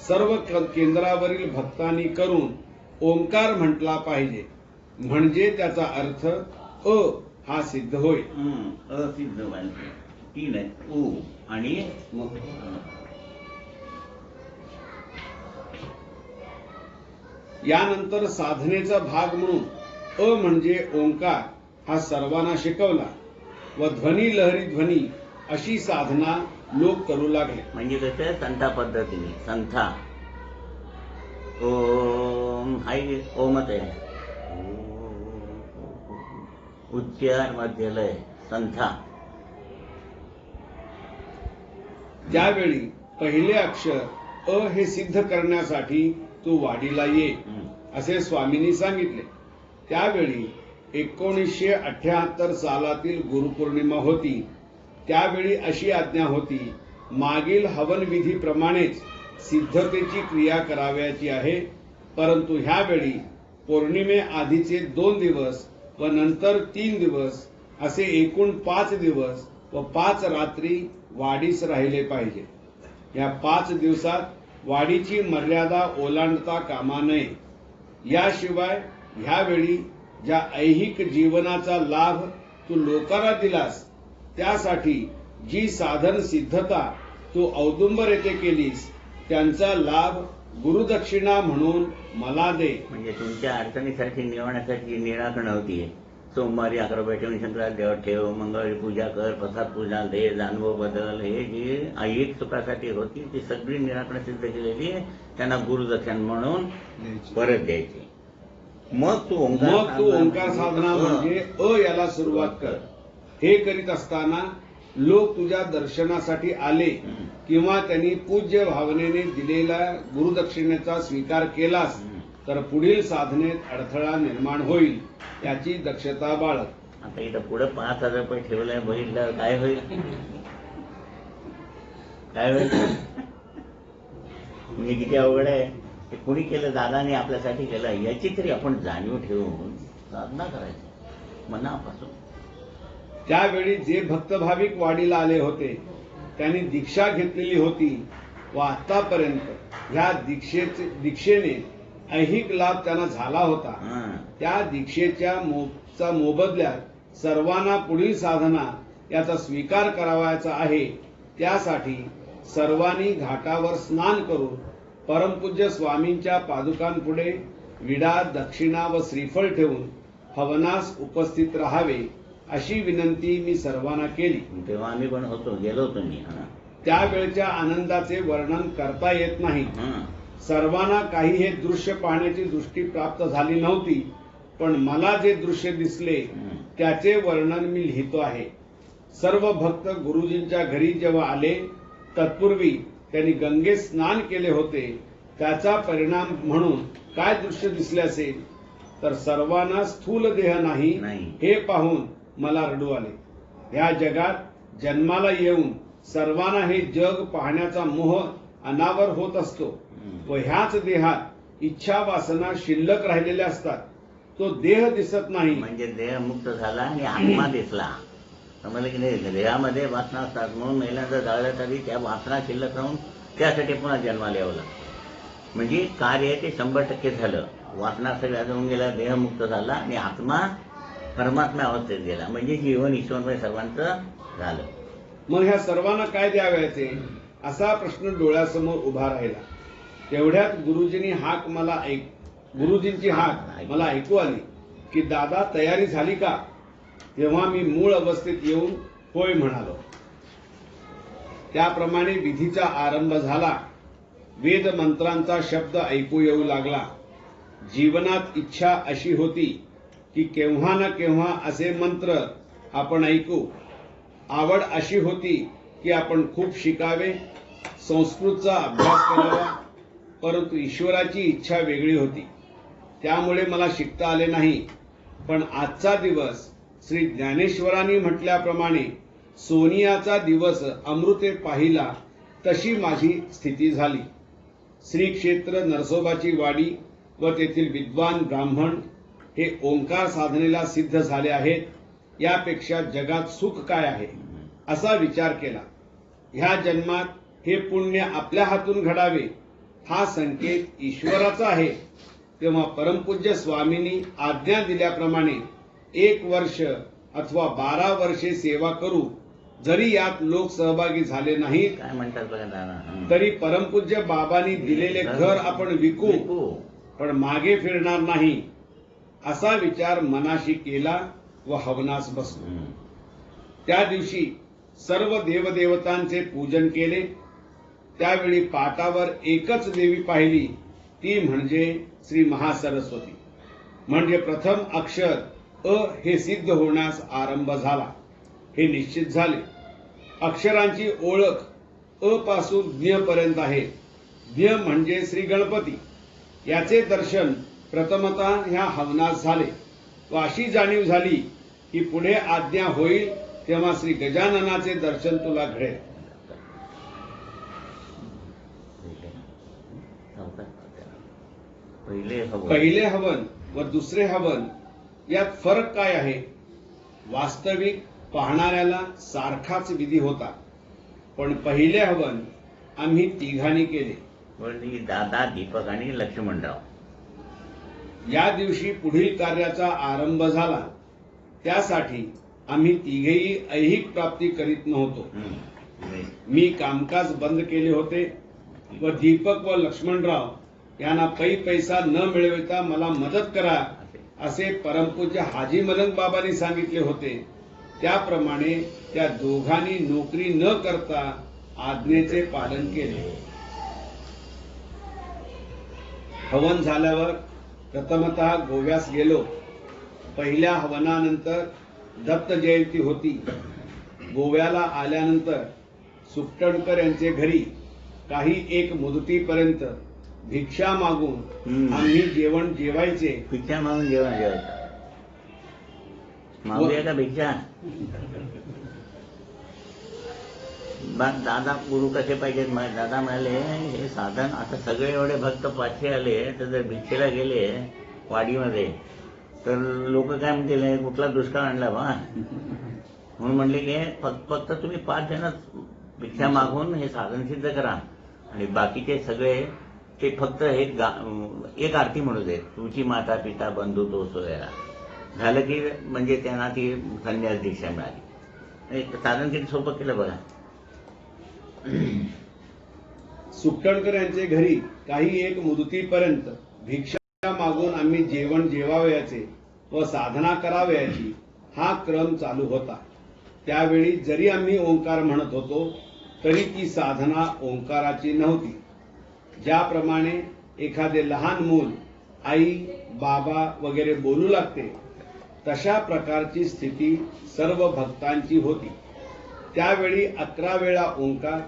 सर्व केंद्रावरील भक्तांनी करून ओंकार म्हटला पाहिजे. म्हणजे त्याचा अर्थ अ हा सिद्ध होईल. असिद्ध व्हायला 3 आहेत, उ आणि यानंतर साधनेचा भाग म्हणून अ म्हणजे ओंकार हा सर्वांना शिकवला व ध्वनी लहरी ध्वनी अशी साधना लोक करू लागले. म्हणजे कसं संथा पद्धतीने संथा ओम हाय ओमच आहे. उच्चार, मध्य, लय, संथा. त्यावेळी पहिले अक्षर अ हे सिद्ध करण्यासाठी तू वाडीला ये असे स्वामींनी सांगितले. त्यावेळी 1978 सालातील गुरुपौर्णिमा होती. त्यावेळी अशी आज्ञा होती, मागील हवनविधीप्रमाणेच सिद्धतेची क्रिया करावयाची आहे. परंतु ह्यावेळी पौर्णिमे आधीचे 2 दिवस व नंतर 3 दिवस असे एकूण 5 दिवस व 5 रात्री वाडीस राहिले पाहिजे. या 5 दिवसात वाडीची मर्यादा ओलांडता कामा नये. याशिवाय ह्यावेळी ज्या ऐहिक जीवनाचा लाभ तू लोकांना दिलास त्यासाठी जी साधन सिद्धता तू औदुंबर येथे केलीस त्यांचा लाभ गुरुदक्षिणा म्हणून मला दे. म्हणजे तुमच्या अडचणीसाठी निवडण्यासाठी निराकरण होतीये. सोमवारी 11 रुपये ठेवून शंकराला देवात ठेव, मंगळवारी पूजा कर, प्रसाद पूजा दे, जानव बदल, हे जी ऐहिक सुखासाठी होती ती सगळी निराकरण सिद्ध केलेली आहे. त्यांना गुरुदक्षिणा म्हणून परत द्यायची. मग तू ओंकार साधना म्हणजे अ याला सुरुवात कर. हे करीत असताना लोक तुझ्या दर्शनासाठी आले किंवा त्यांनी पूज्य भावनेने दिलेल्या गुरुदक्षिणेचा स्वीकार केलास तर पुढील साधनेत अडथळा निर्माण होईल. याची दक्षता बाळग. आता इथं पुढे 5,000 रुपये ठेवलंय, बघितल्यावर काय होईल? काय होईल? म्हणजे किती अवघड आहे. ते कुणी केलं? दादाने आपल्यासाठी केलं. याची तरी आपण जाणीव ठेवून साधना करायची मनापासून. त्यावेळी जे भक्त भाविक वाडीला आले होते त्यांनी दीक्षा घेतलेली होती व आतापर्यंत ह्या दीक्षेने ऐहिक लाभ त्यांना झाला होता. त्या दीक्षेच्या मोबदल्यात सर्वांना पुढील साधना याचा स्वीकार करावायचा आहे. त्यासाठी सर्वांनी घाटावर स्नान करून परमपूज्य स्वामींच्या पादुकांपुढे विडा, दक्षिणा व श्रीफळ ठेवून हवनास उपस्थित राहावे अशी विनंती मी सर्वांना केली. तेव्हा आम्ही पण होतो, गेलो होतो मी. त्यावेळच्या आनंदाचे वर्णन करता येत नाही. सर्वांना काही हे दृश्य पाहण्याची दृष्टी प्राप्त झाली नव्हती, पण मला जे दृश्य दिसले त्याचे वर्णन मी लिहितो आहे. सर्व भक्त गुरुजींच्या घरी जेव्हा आले तत्पूर्वी त्यांनी गंगेत स्नान केले होते. त्याचा परिणाम म्हणून काय दृश्य दिसले असेल तर सर्वांना स्थूल देह नाही हे पाहून मला रडू आले. ह्या जगात जन्माला येऊन सर्वांना हे जग पाहण्याचा मोह अनावर होत असतो व ह्याच देहात इच्छा वासना शिल्लक राहिलेल्या असतात. तो देह दिसत नाही. म्हणजे देह मुक्त झाला आणि आत्मा दिसला. समजलं की नाही? देहामध्ये वासना असतात म्हणून महिलांचं जाळलं तरी त्या वासना शिल्लक राहून त्यासाठी पुन्हा जन्माला यावं लागतं. म्हणजे कार्य ते 100% झालं. वासना सगळ्या जाऊन गेला, देह मुक्त झाला आणि आत्मा परमात्म्या अवस्थेत गेला. म्हणजे जीवन ईश्वरमय सर्वांचं झालं. मग ह्या सर्वांना काय द्यावयाचे असा प्रश्न डोळ्यासमोर उभा राहिला. तेवढ्यात गुरुजींची हाक मला ऐकू आली की दादा तयारी झाली का? तेव्हा मी मूळ अवस्थेत येऊन होय म्हणालो. त्याप्रमाणे विधीचा आरंभ झाला. वेद मंत्रांचा शब्द ऐकू येऊ लागला. जीवनात इच्छा अशी होती की केव्हा ना केव्हा असे मंत्र आपण ऐकू. आवड अशी होती की आपण खूप शिकावे, संस्कृतचा अभ्यास करावा. परंतु ईश्वराची इच्छा वेगळी होती, त्यामुळे मला शिकता आले नाही. पण आजचा दिवस श्री ज्ञानेश्वरांनी म्हटल्याप्रमाणे सोनियाचा दिवस अमृते पाहिला तशी माझी स्थिती झाली. श्री क्षेत्र नरसोबाची वाडी व तेथील विद्वान ब्राह्मण हे ओंकार साधनेला सिद्ध झाले आहेत. यापेक्षा जगात सुख काय आहे असा विचार केला. ह्या जन्मात हे पुण्य आपल्या हातून घडावे हा संकेत ईश्वराचा आहे. तेव्हा परमपूज्य स्वामींनी आज्ञा दिल्याप्रमाणे 1 वर्ष अथवा 12 वर्षे सेवा करू. जरी यात लोक सहभागी झाले नाहीत काय म्हणतात बघा दादा, तरी परमपूज्य बाबांनी दिलेले घर आपण विकू पण मागे फिरणार नाही असा विचार मनाशी केला व हवनास बसलो. त्या दिवशी सर्व देवदेवतांचे पूजन केले. त्यावेळी पाटावर एकच देवी पाहिली, ती म्हणजे श्री महासरस्वती. म्हणजे प्रथम अक्षर अ हे सिद्ध होण्यास आरंभ झाला. हे निश्चित झाले. अक्षरांची ओळख अ पासून ज्ञ पर्यंत आहे. ज्ञ म्हणजे श्री गणपती. याचे दर्शन प्रथमतः ह्या हवनास झाले व अशी जाणीव झाली की पुढे आज्ञा होईल तेव्हा श्री गजाननाचे दर्शन तुला घडेल. पहिले हवन व दुसरे हवन यात फरक काय आहे? वास्तविक पाहणाऱ्याला सारखाच विधी होता, पण पहिले हवन आम्ही तिघांनी केले. दादा, दीपक आणि लक्ष्मणराव. या दिवशी पुढील कार्याचा आरंभ झाला. त्यासाठी आम्ही तिघेही ऐहिक प्राप्ती करीत नव्हतो. मी कामकाज बंद केले होते व दीपक व लक्ष्मणराव यांना पैसा न मिळविता मला मदत करा असे परमपूज्य हाजी मलंग बाबांनी सांगितले होते. त्याप्रमाणे त्या दोघांनी नोकरी न करता आज्ञेचे पालन केले. हवन झाल्यावर प्रथमतः गोव्यास गेलो. पहिल्या हवनानंतर दत्त जयंती होती. गोव्याला आल्यानंतर सुकटणकर यांचे घरी काही 1 मुदतीपर्यंत भिक्षा मागून आम्ही जेवण जेवायचे. भिक्षा मागून जेवण जेवायचं. मागूया का भिक्षा? मग दादा गुरु कसे पाहिजेत? मग दादा म्हणाले हे साधन आता सगळे एवढे भक्त पाचशे आले तर जर भिक्षेला गेले वाडीमध्ये तर लोक काय म्हणतील हे कुठला दुष्काळ आणला बा. म्हणून म्हणले की फक्त तुम्ही 5 जण भिक्षा मागून हे साधन सिद्ध करा आणि बाकीचे सगळे ते फक्त एक आरती म्हणू देत, तुझी माता पिता बंधू तो सोया झालं की म्हणजे त्यांना ती संन्यास दीक्षा मिळाली. साधन किती सोपं केलं बघा. सुकटणकर यांचे घरी काही एक मुदतीपर्यंत भिक्षा मागून आम्ही जेवण जेवावयाचे व साधना करावयाची हा क्रम चालू होता. त्यावेळी जरी आम्ही ओंकार म्हणत होतो तरी ती साधना ओंकाराची नव्हती. ज्याप्रमाणे एखादे लहान मूल आई बाबा वगैरे बोलू लागते तशा प्रकारची स्थिती सर्व भक्तांची होती. त्यावेळी 11 वेळा ओंकार,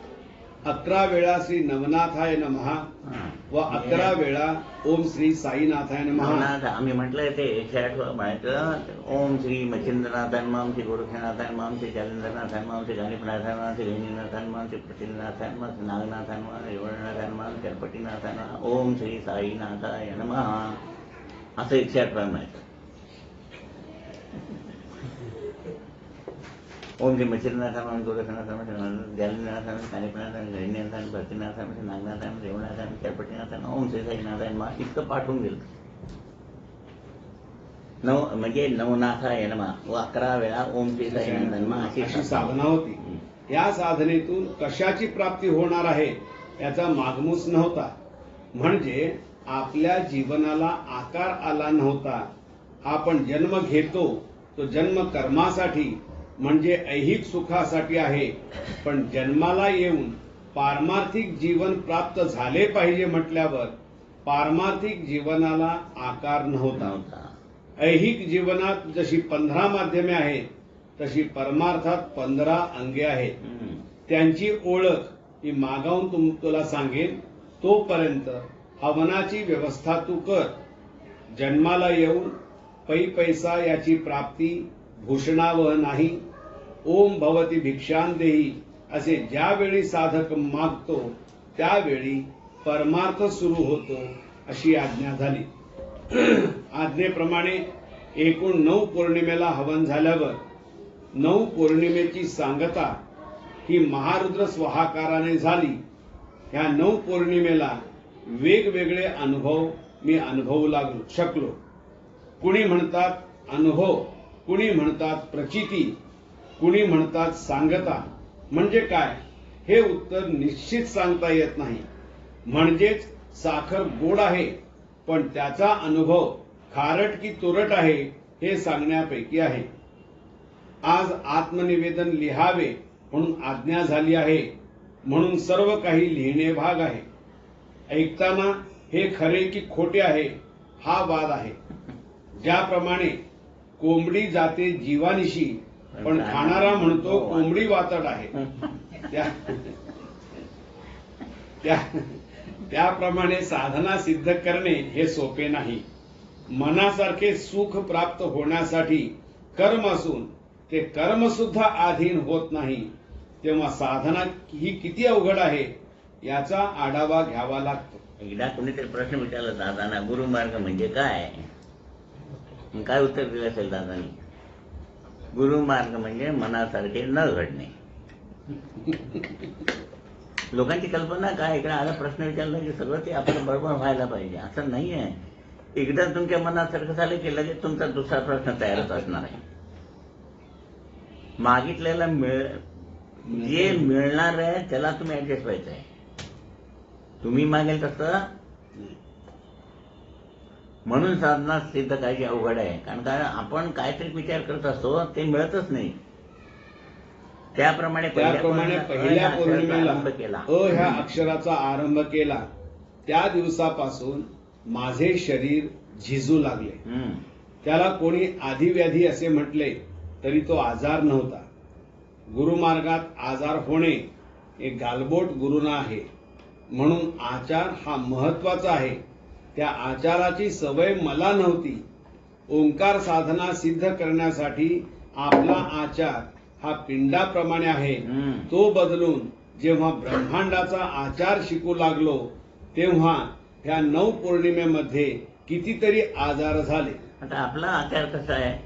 11 वेळा श्री नवनाथाय नमः व 11 वेळा ओम श्री साईनाथाय नमः. आम्ही म्हटलंय ते 108 म्हणायचं ओम श्री मच्छिंद्रनाथाय नमः, श्री गोरक्षनाथाय नमः, श्री जालिंद्रनाथाय नमः, श्री गणेशनाथाय नमः, श्री गणिनाथाय नमः, श्री प्रसिद्धनाथाय नमः, श्री नागनाथाय नमः, रेवणनाथाय नमः, चरपटीनाथाय नमः, ओम श्री साईनाथाय नमः असं 108 म्हणायचं. ओम श्री मच्छिंद्रनाथाय गोरक्षनाथाय जालिंद्रनाथाय कानिपनाथाय गणिनाथाय भरतीनाथाय नागनाथाय रेवणाथाय चरपटीनाथाय ओम श्री साईनाथाय नमः इतकं पाठवून गेलं. म्हणजे नवनाथाय नमः व 11 वेळा ओम श्री साईनाथाय नमः अशी साधना होती. या साधनेतून कशाची प्राप्ती होणार आहे याचा मागमूस नव्हता. म्हणजे आपल्या जीवनाला आकार आला नव्हता. आपण जन्म घेतो तो जन्म कर्मासाठी म्हणजे ऐहिक सुखासाठी आहे, पण जन्माला येऊन पारमार्थिक जीवन प्राप्त झाले पाहिजे म्हटल्यावर पारमार्थिक जीवनाला आकार नव्हता. ऐहिक जीवनात जशी 15 माध्यमे आहेत तशी परमार्थात 15 अंगे आहेत. त्यांची ओळख मी मागावून तुला सांगेन. तोपर्यंत हवनाची व्यवस्था तू कर. जन्माला येऊन पैसा याची प्राप्ती भूषणावह नाही. ओम भवती भिक्षांदेही असे ज्यावेळी साधक मागतो त्यावेळी परमार्थ सुरू होतो अशी आज्ञा झाली. आज्ञेप्रमाणे एकूण 9 पौर्णिमेला हवन झाल्यावर 9 पौर्णिमेची सांगता ही महारुद्र स्वाहाकाराने झाली. ह्या 9 पौर्णिमेला वेगवेगळे अनुभव मी अनुभवू शकलो. कुणी म्हणतात अनुभव, कुणी म्हणतात प्रचिती, कुणी म्हणतात सांगता. म्हणजे काय हे उत्तर निश्चित सांगता येत नाही. म्हणजेच साखर गोड आहे पण त्याचा अनुभव खारट की तुरट आहे हे सांगण्यापैकी आहे. आज आत्मनिवेदन लिहावे म्हणून आज्ञा झाली आहे म्हणून सर्व काही लिहिणे भाग आहे. ऐकताना हे खरे की खोटे आहे हा वाद आहे. ज्याप्रमाणे कोंबडी जाते जीवानिशी पण खाणारा म्हणतो कोंबडी वातड आहे, त्याप्रमाणे साधना सिद्ध करणे हे सोपे नाही. मनासारखे सुख प्राप्त होण्यासाठी कर्म असून ते कर्म सुद्धा अधीन होत नाही, तेव्हा साधना ही किती अवघड आहे याचा आढावा घ्यावा लागतो. एकदा कोणीतरी प्रश्न विचारला दादांना गुरुमार्ग म्हणजे काय? काय उत्तर दिलं असेल दादांनी? गुरुमार्ग म्हणजे मनासारखे न घडणे. लोकांची कल्पना काय इकडे आला प्रश्न विचारला की सगळं ते आपलं बरोबर व्हायला पाहिजे असं नाही आहे. एकदा तुमच्या मनासारखं झालं की लगेच तुमचा दुसरा प्रश्न तयारच असणार आहे. मागितलेला जे मिळणार आहे त्याला तुम्ही ऍडजस्ट व्हायचं आहे. तुम्ही मागेल तसं. म्हणून साधना सिद्ध करायची अवघड आहे. कारण आपण काहीतरी विचार करत असतो ते मिळतच नाही. त्याप्रमाणे पहिल्या पौर्णिमेला ह्या अक्षराचा आरंभ केला त्या दिवसापासून माझे शरीर झिजू लागले. त्याला कोणी आधिव्याधी असे म्हटले तरी तो आजार नव्हता. गुरुमार्गात आजार होणे एक गालबोट गुरुना आहे. म्हणून आचार हा महत्वाचा आहे. त्या आचाराची सवय मला नव्हती. ओंकार साधना सिद्ध करण्यासाठी आपला आचार हा पिंडाप्रमाणे आहे तो बदलून जेव्हा ब्रह्मांडाचा आचार शिकू लागलो तेव्हा ह्या 9 पौर्णिमेमध्ये कितीतरी आजार झाले. आता आपला आचार कसा आहे,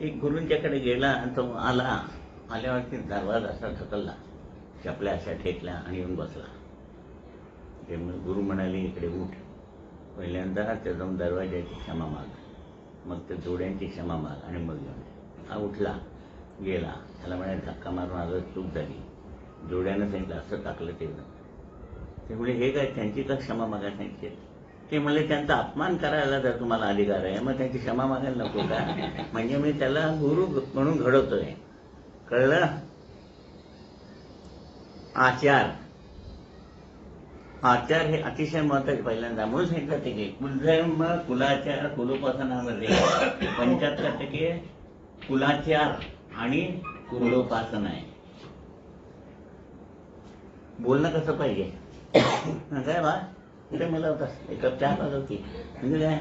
एक गुरूंच्याकडे गेला आणि तो आल्यावरती दरवाजा असा ढकलला, चपल्या अशा ठेकल्या आणि येऊन बसला. ते गुरु म्हणाले इकडे उठ. पहिल्यांदा ते जाऊन दरवाजाची क्षमा माग, मग ते जोड्यांची क्षमा माग आणि मग येऊन. हा उठला गेला, त्याला म्हणाले धक्का मारून आलं, चूक झाली. जोड्यानं सांगितलं असं टाकलं ते म्हणजे हे काय त्यांची का क्षमा मागायला सांगितली. ते म्हणले त्यांचा अपमान करायला जर तुम्हाला अधिकार आहे मग त्यांची क्षमा मागायला नको का. म्हणजे मी त्याला गुरु म्हणून घडवतोय, कळलं. आचार हे अतिशय महत्वाचे. पहिल्यांदा म्हणून सांगितलं ते की कुलधर्म कुलाचार कुलोपासनामध्ये 75% कुलाचार आणि कुलोपासना आहे. बोलणं कसं पाहिजे, काय बा कुठे मला होता एक कप चहा पाजव की, म्हणजे काय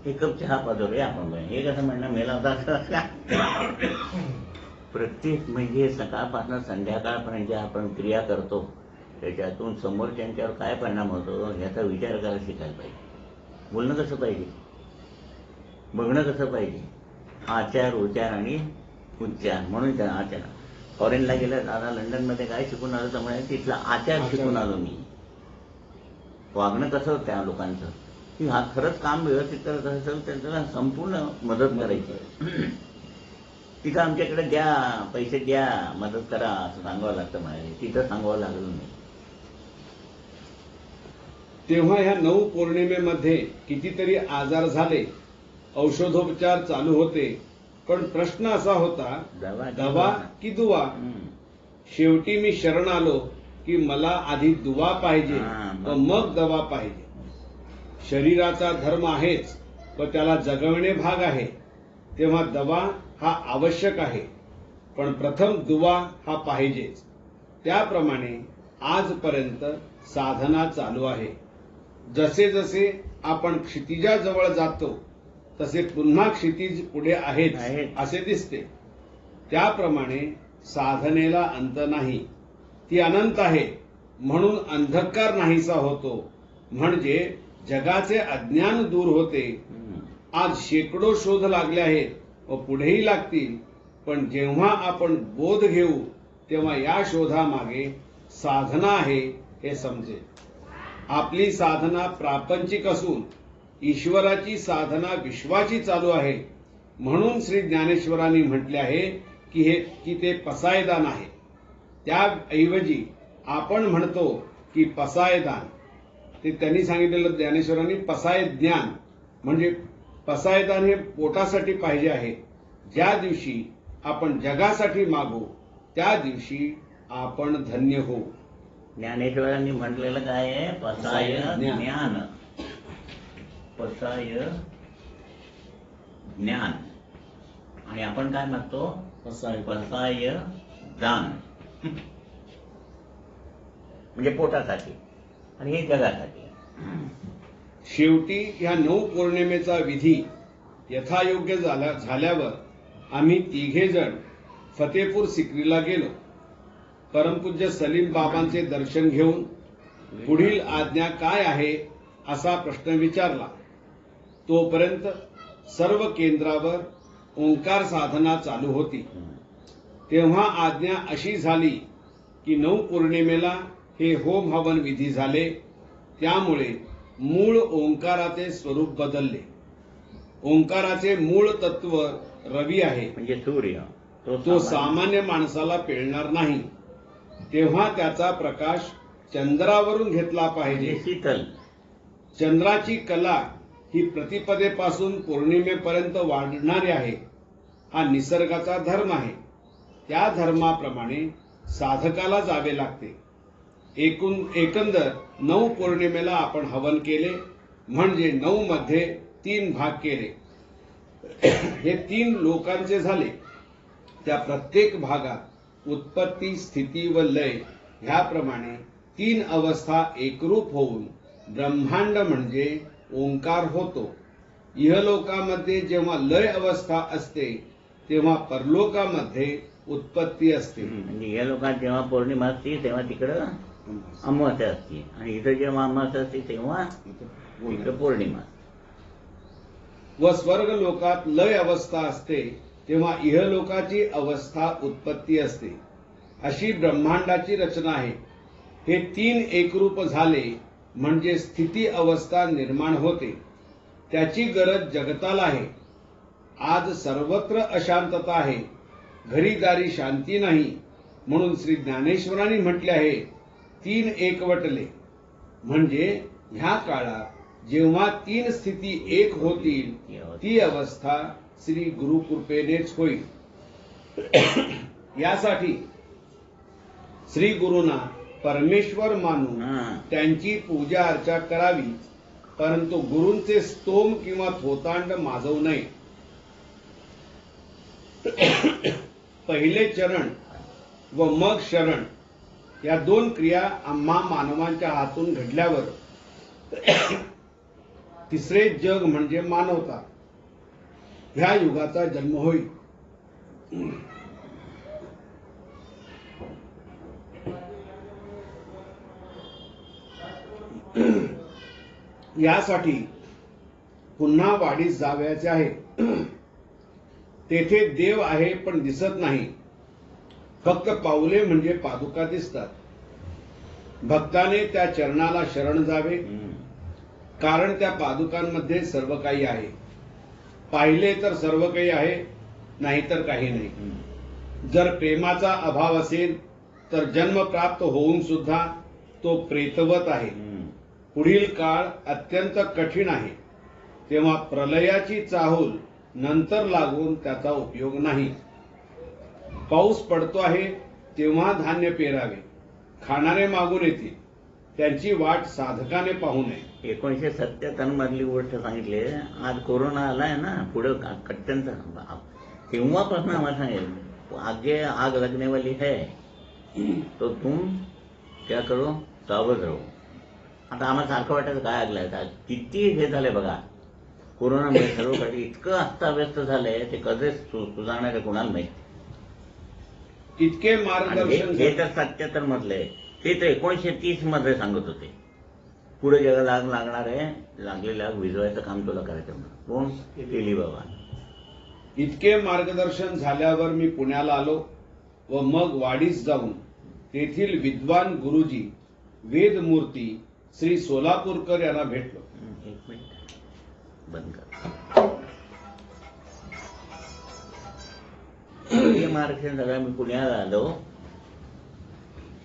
एक कप चहा पाजव रे आपण, हे कसं म्हणणं मेला होता. प्रत्येक म्हणजे सकाळपासून संध्याकाळपर्यंत जे आपण क्रिया करतो त्याच्यातून समोरच्यांच्यावर काय परिणाम होतो याचा विचार करायला शिकायला पाहिजे. बोलणं कसं पाहिजे, बघणं कसं पाहिजे, आचार उच्चार आणि उच्चार. म्हणून त्या आचार फॉरेनला गेलं दादा, लंडनमध्ये काय शिकून आलो तर म्हणे तिथला आचार शिकून आलो मी. वागणं कसं होतं त्या लोकांचं की हा खरंच काम व्यवस्थित करत असेल तर त्याला संपूर्ण मदत करायची. तिथं आमच्याकडे द्या पैसे द्या मदत करा असं सांगावं लागतं म्हणाले, तिथं सांगावं लागलं नाही. तेव्हा ह्या 9 पौर्णिमेमध्ये कितीतरी आजार झाले, औषधोपचार चालू होते, पण प्रश्न असा होता दवा की दुवा. शेवटी मी शरण आलो की मला आधी दुवा पाहिजे व मग दवा पाहिजे. शरीराचा धर्म आहेच व त्याला जगवणे भाग आहे, तेव्हा दवा हा आवश्यक आहे, पण प्रथम दुवा हा पाहिजेच. त्याप्रमाणे आजपर्यंत साधना चालू आहे. जसे जसे आपण क्षितिजाजवळ जातो तसे पुन्हा क्षितिज पुढे आहेच असे दिसते. त्याप्रमाणे साधनेला अंत नाही, ती अनंत आहे. म्हणून अंधकार नाहीसा होतो, म्हणजे जगाचे अज्ञान दूर होते. आज शेकडो शोध लागले आहेत व पुढेही लागतील, पण जेव्हा आपण बोध घेऊ तेव्हा या शोधामागे साधना आहे हे समजेल. आपली साधना प्रापंचिक असून ईश्वराची साधना विश्वाची चालू आहे. म्हणून श्री ज्ञानेश्वरांनी म्हटले आहे की ते पसायदान आहे. त्याऐवजी आपण म्हणतो की पसायदान. ते त्यांनी सांगितलेलं ज्ञानेश्वरांनी पसाय ज्ञान, म्हणजे पसायदान हे पोटासाठी पाहिजे आहे. ज्या दिवशी आपण जगासाठी मागू त्या दिवशी आपण धन्य होऊ. ज्ञानेश्वरांनी म्हटलेलं काय आहे, पसाय ज्ञान, पसाय ज्ञान. आणि आपण काय म्हणतो पसाय दान, म्हणजे पोटासाठी आणि हे जगासाठी. शेवटी या 9 पौर्णिमेचा विधी यथायोग्य झाल्यावर आम्ही 3घे जण फतेपूर सिक्रीला गेलो. परमपूज्य सलीम बाबांचे दर्शन घेऊन पुढील आज्ञा काय आहे असा प्रश्न विचारला. तोपर्यंत सर्व केंद्रावर ओंकार साधना चालू होती. तेव्हा आज्ञा अशी झाली की 9 पौर्णिमेला हे होम हवन विधी झाले. त्यामुळे मूळ ओंकाराचे स्वरूप बदलले. ओंकाराचे मूळ तत्व रवी आहे, म्हणजे सूर्य. तो सामान्य माणसाला पेलणार नाही. तेव्हा त्याचा प्रकाश चंद्रावरून घेतला पाहिजे. शीतल. चंद्राची कला ही प्रतिपदेपासून पौर्णिमेपर्यंत वाढणारी आहे. हा निसर्गाचा धर्म आहे. त्या धर्माप्रमाणे साधकाला जावे लागते. एकंदर 9 पौर्णिमेला आपण हवन केले, म्हणजे 9 मध्ये 3 भाग केले. हे 3 लोकांचे झाले. त्या प्रत्येक भागात उत्पत्ती स्थिती व लय ह्याप्रमाणे 3 अवस्था एकरूप होऊन ब्रह्मांड म्हणजे ओंकार होतो. इहलोकामध्ये जेव्हा लय अवस्था असते तेव्हा परलोकामध्ये उत्पत्ती असते. म्हणजे या लोकांत जेव्हा पौर्णिमा असते तेव्हा तिकडं अमावास्या असते आणि इथं जेव्हा अमावास्या असते तेव्हा इकडं पौर्णिमा. व स्वर्ग लोकात लय अवस्था असते तेव्हा इहलोकाची अवस्था उत्पत्ती असते. अशी ब्रह्मांडाची रचना आहे. हे तीन एकरूप झाले म्हणजे स्थिती अवस्था निर्माण होते. त्याची गरज जगताला आहे. आज सर्वत्र अशांतता आहे, घरीदारी शांती नाही. म्हणून श्री ज्ञानेश्वरांनी म्हटले आहे, तीन एकवटले. म्हणजे ह्या काळात जेव्हा तीन स्थिती एक होतील ती अवस्था श्री गुरुकृपेनेच होईल. यासाठी श्री गुरुना परमेश्वर मानून त्यांची पूजा अर्चा करावी, परंतु गुरूंचे स्तोम किंवा थोतांड माजवू नये. पहिले चरण व मग शरण या दोन क्रिया आम्हा मानवांच्या हातून घडल्यावर तिसरे जग म्हणजे मानवता ह्या युगाचा जन्म होईल. यासाठी पुन्हा वाडीस जावयाचे आहे. तेथे देव आहे पण दिसत नाही. फक्त पाऊले म्हणजे पादुका दिसतात. भक्ताने त्या चरणाला शरण जावे, कारण त्या पादुकांमध्ये सर्व काही आहे. पाहिले तर सर्व काही आहे, नाहीतर काही नाही. जर प्रेमाचा अभाव असेल तर जन्म प्राप्त होऊन सुद्धा तो प्रेतवत आहे. पुढील काळ अत्यंत कठीण आहे. तेव्हा प्रलयाची चाहूल नंतर लागून त्याचा उपयोग नाही. पाऊस पडतो आहे तेव्हा धान्य पेरावे. खाणारे मागून येतील, त्यांची वाट साधकाने पाहू नये. 1977 मधली गोष्ट सांगितली. आज कोरोना आलाय ना, पुढं अत्यंत तेव्हापासून आम्हाला सांगेल आगे आग लगने वाली है तो तुम क्या करो, सावध रहो. आता आम्हाला सारखं वाटायचं काय आग लागतात. किती हे झालंय बघा. कोरोनामुळे सर्वकडे इतकं अस्ताव्यस्त झालंय, ते कधीच सुधारणार आहे कोणाला माहिती. इतके मार्गदर्शन हे तर 77 मधले, ते तर 1930 मध्ये सांगत होते. पुढे जगाला आग लागणार आहे, लागलेली आग विझवायचं काम तुला करायचं म्हणून. कोण केली बाबा. इतके मार्गदर्शन झाल्यावर मी पुण्याला आलो व मग वाडीस जाऊन तेथील विद्वान गुरुजी वेदमूर्ती श्री सोलापूरकर यांना भेटलो. एक मिनिट बंद कर. हे मार्गदर्शन झालं. मी पुण्याला आलो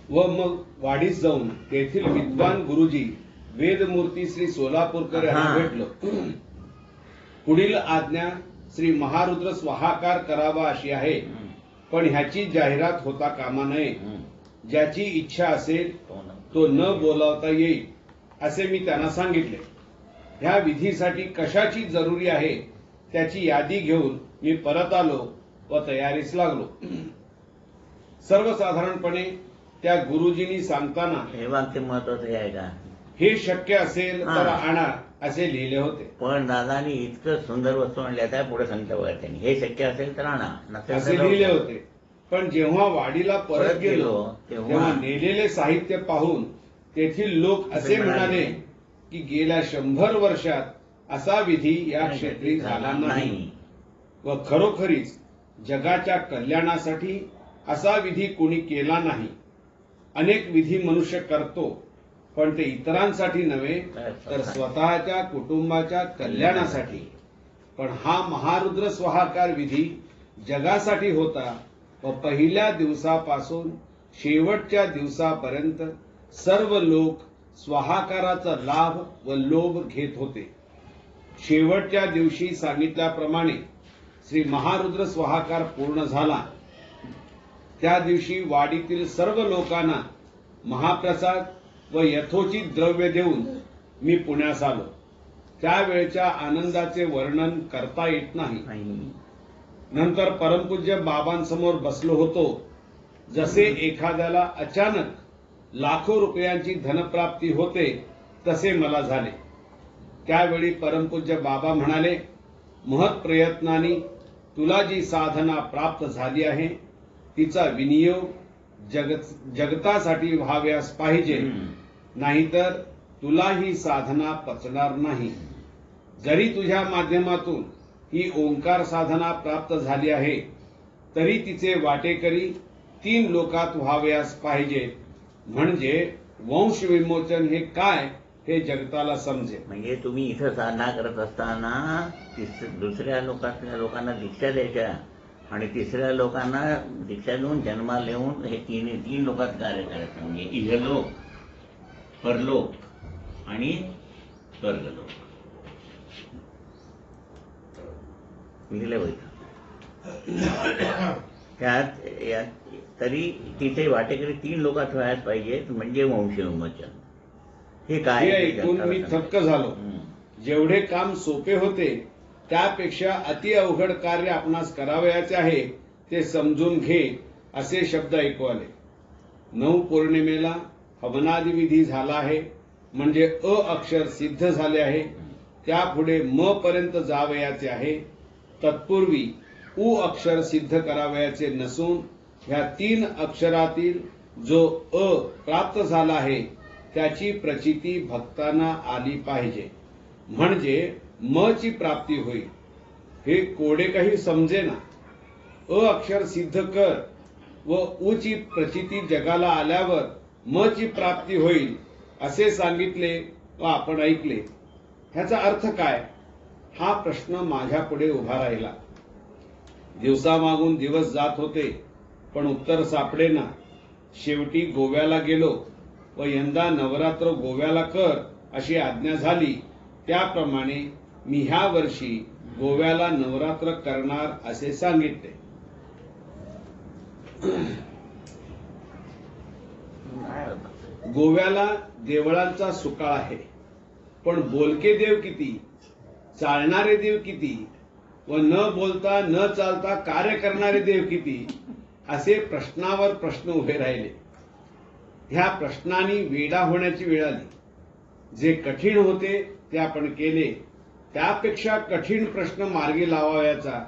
व मग वाडीस जाऊन तेथील विद्वान गुरुजी वेदमूर्ती श्री सोलापूरकर यांना भेटलो. पुढील आज्ञा श्री महारुद्र स्वाहाकार करावा अशी आहे, पण ह्याची जाहिरात होता कामा नये. ज्याची इच्छा असेल तो न बोलावता येईल असे मी त्यांना सांगितले. ह्या विधीसाठी कशाची जरुरी आहे त्याची यादी घेऊन मी परत आलो व तयारीस लागलो. सर्वसाधारणपणे त्या गुरुजींनी सांगताना हे वाक्य महत्वाचं आहे का, हे शक्य असेल तर आणा असे लिहिले होते. पण दादानी इतकं सुंदर वस्तू आणल्या त्या पुढे सांगता बघा त्यांनी. हे शक्य असेल तर आणा, असे लिहिले होते. पण जेव्हा वाडीला परत गेलो तेव्हा नेलेले साहित्य पाहून तेथील लोक असे म्हणाले की गेल्या 100 वर्षात असा विधी या क्षेत्री झाला नाही व खरोखरीच जगाच्या कल्याणासाठी असा विधी कोणी केला नाही. अनेक विधी मनुष्य करतो, पण ते इतरांसाठी नव्हे तर स्वतःच्या कुटुंबाच्या कल्याणासाठी. पण हा महारुद्र स्वाहाकार विधी जगासाठी होता व पहिल्या दिवसापासून शेवटच्या दिवसापर्यंत सर्व लोक स्वाहाकाराचा लाभ व लोभ घेत होते. शेवटच्या दिवशी सांगितल्याप्रमाणे श्री महारुद्र स्वाहाकार पूर्ण झाला. त्या दिवशी वाडीतील सर्व लोकांना महाप्रसाद व यथोचित द्रव्य देऊन मी पुण्यास आलो. त्यावेळच्या आनंदाचे वर्णन करता येत नाही. नंतर परमपूज्य बाबांसमोर बसलो होतो. जसे एखाद्याला अचानक लाखो रुपयांची धनप्राप्ती होते तसे मला झाले. त्यावेळी परमपूज्य बाबा म्हणाले, महत् प्रयत्नाने तुला जी साधना प्राप्त झाली आहे तिचा विनियोग जगतासाठी व्हाव्यास पाहिजे, नाहीतर तुला ही साधना पचणार नाही. जरी तुझ्या माध्यमातून ही ओंकार साधना प्राप्त झाली आहे तरी तिचे वाटेकरी 3 लोकात व्हाव्यास पाहिजे, म्हणजे वंश विमोचन हे काय हे जगताला समजेल. म्हणजे तुम्ही इथं साधना करत असताना दुसऱ्या लोकांना दीक्षा द्यायच्या आणि तिसऱ्या लोकांना दीक्षा देऊन जन्माला येऊन हे तीन लोकात कार्य करायचं. म्हणजे इहलोक, परलोक आणि स्वर्गलोक. लिहिलं होतं त्यात तरी तिथे वाटेकरी 3 लोकात व्हायला पाहिजे, म्हणजे वंश विमोचन. हे काय हे ऐकून मी थक्क झालो. जेवढे काम सोपे होते त्यापेक्षा अति अवघड कार्य आपणास करावयाचे आहे ते समजून घे असे शब्द ऐकू आले. 9 पौर्णिमेला हवनादी विधी झाला आहे, म्हणजे अ अक्षर सिद्ध झाले आहे. त्यापुढे म पर्यंत जावयाचे आहे. तत्पूर्वी उ अक्षर सिद्ध करावयाचे नसून ह्या 3 अक्षरातील जो अ प्राप्त झाला आहे त्याची प्रचिती भक्तांना आली पाहिजे, म्हणजे म ची प्राप्ती होईल. हे कोडे काही समजेना. अ अक्षर सिद्ध कर व उ ची प्रचिती जगाला आल्यावर म ची प्राप्ती होईल असे सांगितले व आपण ऐकले. ह्याचा अर्थ काय, हा प्रश्न माझ्या पुढे उभा राहिला. दिवसामागून दिवस जात होते पण उत्तर सापडेना. शेवटी गोव्याला गेलो व यंदा नवरात्र गोव्याला कर अशी आज्ञा झाली. त्याप्रमाणे मी ह्या वर्षी गोव्याला नवरात्र करणार असे सांगितले. गोव्याला देवळांचा सुकाळ आहे, पण बोलके देव किती, चालणारे देव किती व न बोलता न चालता कार्य करणारे देव किती, असे प्रश्नावर प्रश्न उभे राहिले. ह्या प्रश्नांनी वेडा होण्याची वेळ आली. जे कठीण होते ते आपण केले, त्यापेक्षा कठीण प्रश्न मार्गी लावायचा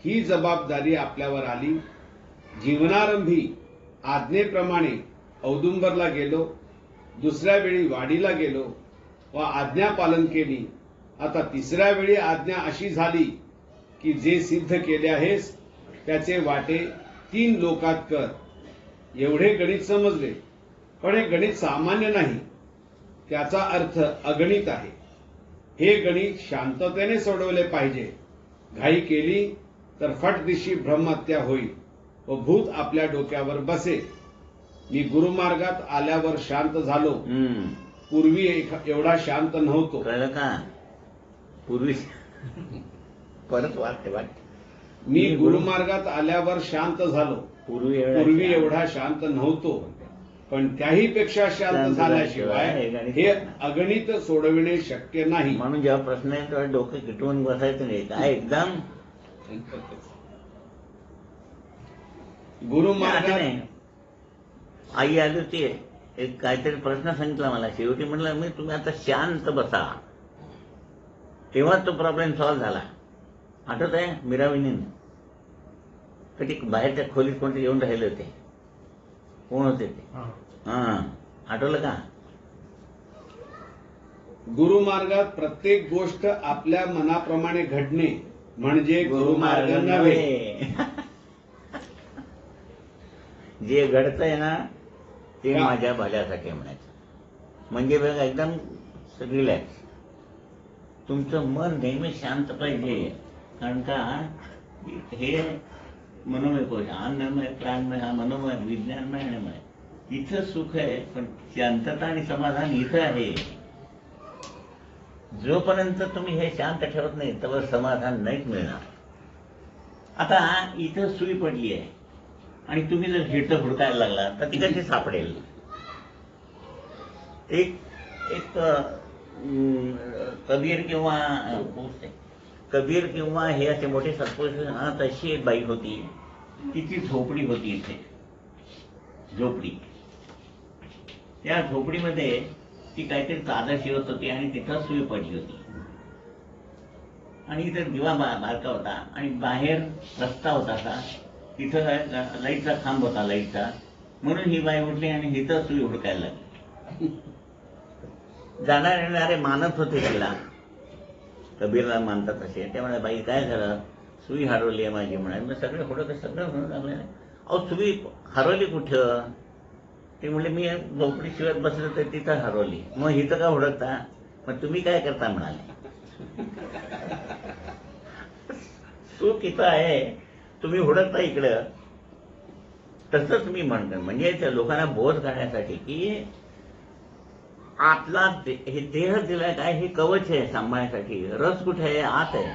ही जबाबदारी आपल्यावर आली. जीवनारंभी आज्ञेप्रमाणे औदुंबरला गेलो, दुसऱ्या वेळी वाडीला गेलो व आज्ञा पालन केली. आता तिसऱ्या वेळी आज्ञा अशी झाली की जे सिद्ध केले आहेस त्याचे वाटे 3 लोकात कर. एवढे गणित समजले, पण हे गणित सामान्य नाही, त्याचा अर्थ अगणित आहे. हे गणित शांततेने सोडवले पाहिजे. घाई केली तर फटदिशी ब्रह्महत्या होईल व भूत आपल्या डोक्यावर बसेल. मी गुरुमार्गात आल्यावर शांत झालो. पूर्वी एवढा शांत नव्हतो. कळलं का? पूर्वी परत वाटते. मी गुरुमार्गात आल्यावर शांत झालो. पूर्वी एवढा शांत नव्हतो, पण त्याही पेक्षा शांत झाल्याशिवाय हे अगणित सोडविणे शक्य नाही. म्हणून जेव्हा प्रश्न आहे तेव्हा डोकं किटवून बसायचं नाही. काय एकदम गुरुमार्गात आई आली होती, एक काहीतरी प्रश्न सांगितला मला. शेवटी म्हणलं मी तुम्ही आता शांत बसा. तेव्हा तो प्रॉब्लेम सॉल्व्ह झाला. आठवत आहे मीराविनी कधी बाहेरच्या खोलीत कोणते येऊन राहिले होते. कोण होते ते? आठवलं का? गुरुमार्गात प्रत्येक गोष्ट आपल्या मनाप्रमाणे घडणे म्हणजे गुरुमार्ग नव्हे. जे घडतंय ना ते माझ्या भल्यासाठी म्हणायचं. म्हणजे बघा एकदम रिलॅक्स. तुमचं मन नेहमी शांत पाहिजे. कारण का हे मनोमय कोश, अन्नमय, प्राणमय, हा मनोमय, विज्ञानमय आणि मय. इथं सुख आहे, पण शांतता आणि समाधान इथं आहे. जोपर्यंत तुम्ही हे शांत ठेवत नाही तेव्हा समाधान नाहीच मिळणार. आता इथं सुई पडली आहे आणि तुम्ही जर हिट हुडकायला लागला तर ती कशी सापडेल? एक कबीर किंवा हे असे मोठे सत्पुरुष, तशी एक बाई होती, तिची झोपडी होती इथे. झोपडी, त्या झोपडीमध्ये ती काहीतरी चादर शिवत होती आणि तिथं सुई पडली होती आणि इथं दिवा बारका होता आणि बाहेर रस्ता होता का तिथं लाईटचा खांब होता लाईटचा, म्हणून ही बाई उठली आणि इथं सुई हुडकायला लागली. जाणार येणारे मानत होते तिला, कबीरला मानतात असे. ते म्हणाले, बाई काय झालं, सुई हरवली आहे माझी म्हणाले. मग सगळे हुडक सगळं म्हणून लागले, अहो सुई हरवली कुठं? ते म्हणले, मी झोपडी शिवत बसलो तर तिथं हरवली. मग इथं का हुडकता? मग तुम्ही काय करता म्हणाले. चूक इथं आहे, तुम्ही हुडकता इकडं. तसंच मी म्हणतो, म्हणजे त्या लोकांना बोध करण्यासाठी की आतला हे देह दिलाय काय, हे कवच आहे सांभाळण्यासाठी. रस कुठे आहे? आत आहे.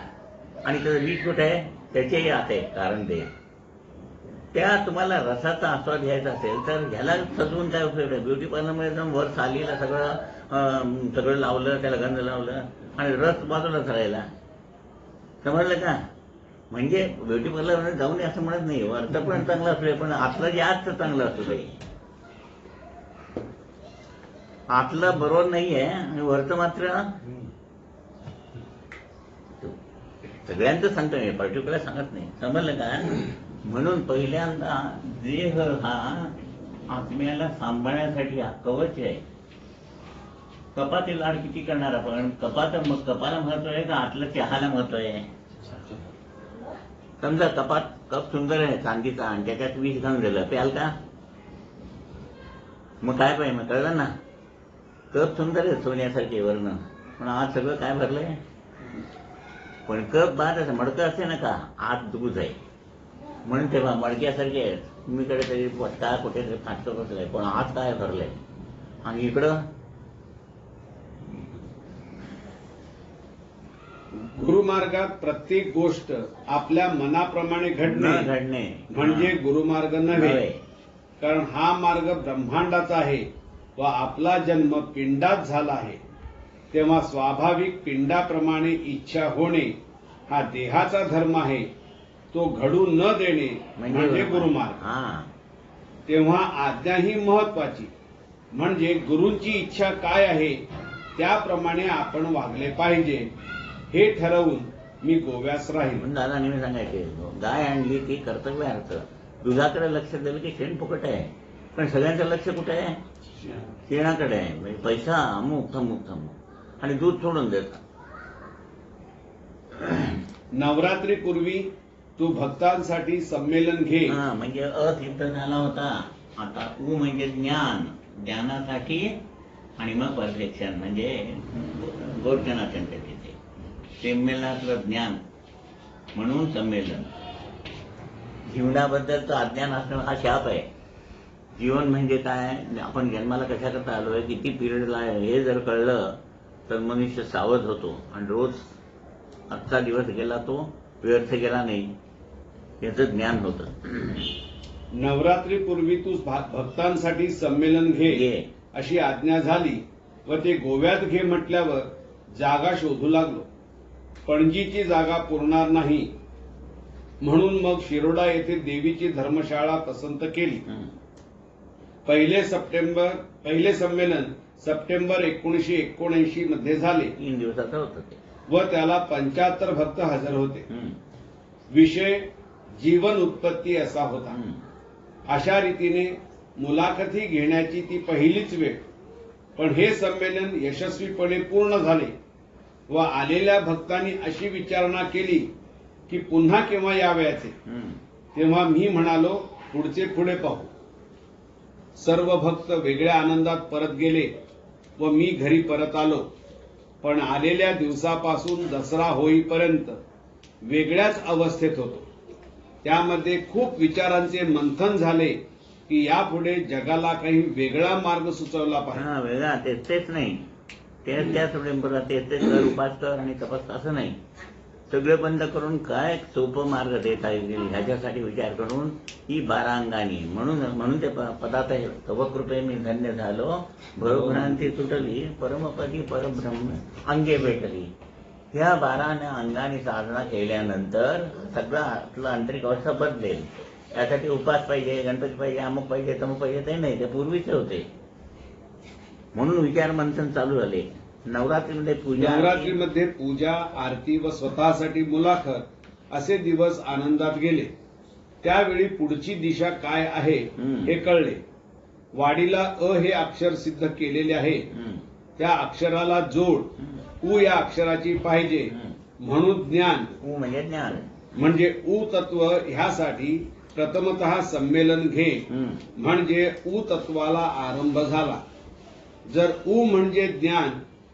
आणि त्याचं बीज कुठे आहे? त्याच्याही आत आहे कारण देह. त्या तुम्हाला रसाचा आस्वाद घ्यायचा असेल तर ह्याला सजवून काय उपयोग आहे? ब्युटी पार्लरमध्ये जाऊन वर सालीला सगळं लावलं, त्याला गंध लावलं आणि रस बाजूला करायला, समजलं का? म्हणजे ब्युटी पार्लरमध्ये जाऊन असं म्हणत नाही, वरचं पण चांगलं असू पण आतलं जे आजचं चांगलं असू दे. आतलं बरोबर नाहीये आणि वरचं मात्र सगळ्यांचं सांगतो मी, पर्टिक्युलर सांगत नाही, समजलं का? म्हणून पहिल्यांदा देह हा आत्म्याला सांभाळण्यासाठी हा कवच आहे. कपाचे लाड किती करणार आपण? कपाला महत्व आहे का आतलं चहाला महत्व आहे? समजा कप सुंदर आहे चांदीचा आणि त्याच्यात विष घालून दिलं, प्याल का? मग काय पाहिजे? मग कळलं ना, कप सुंदर आहे सोन्यासारखे वरनं, पण आज सगळं काय भरलंय? पण कप बाद असं मडकं असते ना का, आत दूध आहे म्हणून तेव्हा मडक्यासारखे आहेत. तुम्हीकडे तरी पट्टा कुठेतरी फाटकं बसलंय, पण आत काय भरलंय? आणि इकडं गुरुमार्गात प्रत्येक गोष्ट आपल्या मनाप्रमाणे घडणे म्हणजे गुरुमार्ग नव्हे. कारण हा मार्ग ब्रह्मांडाचा आहे व आपला जन्म पिंडात झाला आहे, तेव्हा स्वाभाविक पिंडाप्रमाणे इच्छा होणे हा देहाचा धर्म आहे. तो घडू न देणे म्हणजे गुरुमार्ग. तेव्हा आज्ञा ही महत्वाची, म्हणजे गुरूंची इच्छा काय आहे त्याप्रमाणे आपण वागले पाहिजे हे ठरवून मी गोव्यास राहील. दादा नेहमी सांगायचे, गाय आणली की कर्तव्य अर्थ, दुधाकडे लक्ष दिलं की शेण फुकट आहे. पण सगळ्यांचं लक्ष कुठे आहे? शेणाकडे आहे. म्हणजे पैसा अमुक थमुक थमुक आणि दूध सोडून देतात. नवरात्रीपूर्वी तू भक्तांसाठी संमेलन घे. म्हणजे सिद्ध झाला होता. आता उ म्हणजे ज्ञान, ज्ञानासाठी आणि मग परफेक्शन म्हणजे गोरक्षणाचं तिथे संमेलनातलं ज्ञान म्हणून संमेलन. जीवनाबद्दलचं अज्ञान असणं हा शाप आहे. जीवन म्हणजे काय, आपण जन्माला कशा करता आलोय, किती पिरियडला आहे हे जर कळलं तर मनुष्य सावध होतो आणि रोज आजचा दिवस गेला तो व्यर्थ गेला नाही याचं ज्ञान होतं. नवरात्रीपूर्वी तू भक्तांसाठी संमेलन घे अशी आज्ञा झाली व ते गोव्यात घे म्हटल्यावर जागा शोधू लागलो. पणजीची जागा पुरणार नाही म्हणून मग शिरोडा येथे देवीची धर्मशाळा पसंत केली. पहिले संमेलन सप्टेंबर 1979 मध्ये झाले. 3 दिवसाचं होतं ते व त्याला 75 भक्त हजर होते. विषय जीवन उत्पत्ती असा होता. अशा रीतीने मुलाखती घेण्याची ती पहिलीच वेळ. पण हे संमेलन यशस्वीपणे पूर्ण झाले व आलेल्या भक्तांनी अशी विचारणा केली की पुन्हा केव्हा यावयाचे. तेव्हा मी म्हणालो, पुढचे पुढे पाहू. सर्व भक्त वेगळ्या आनंदात परत गेले व मी घरी परत आलो. पण आलेल्या दिवसापासून दसरा होईपर्यंत वेगळ्याच अवस्थेत होतो. त्यामध्ये खूप विचारांचे मंथन झाले की यापुढे जगाला काही वेगळा मार्ग सुचवला पाहिजे. वेगळा तेच नाही, त्याच तेच कर, उपास कर आणि तपस असं नाही. सगळं बंद करून काय सोपं मार्ग देता येईल ह्याच्यासाठी विचार करून ही 12 अंगानी म्हणून ते पदार्थ आहे. तव कृपे मी धन्य झालो, भरभ्रांती तुटली, परमपदी परब्रह्म अंगे भेटली. ह्या 12 अंगाने साधना केल्यानंतर सगळं आपलं आंतरिक अवस्था बदलेल. त्यासाठी उपास पाहिजे, गणपती पाहिजे, अमुक पाहिजे, तमुक पाहिजे, ते नाही, ते पूर्वीचे होते. म्हणून विचार मंथन चालू झाले. नवरात्रीमध्ये पूजा, नवरात्रीमध्ये पूजा, आरती व स्वतःसाठी मुलाखत असे दिवस आनंदात गेले. त्यावेळी पुढची दिशा काय आहे हे कळले. वाडीला अ हे अक्षर सिद्ध केलेले आहे. त्या अक्षराला जोड उ या अक्षराची पाहिजे. म्हणून ज्ञान उ म्हणजे ज्ञान, म्हणजे उ तत्व ह्यासाठी प्रथमतः संमेलन घे. म्हणजे उ तत्वाला आरंभ झाला. जर उ म्हणजे ज्ञान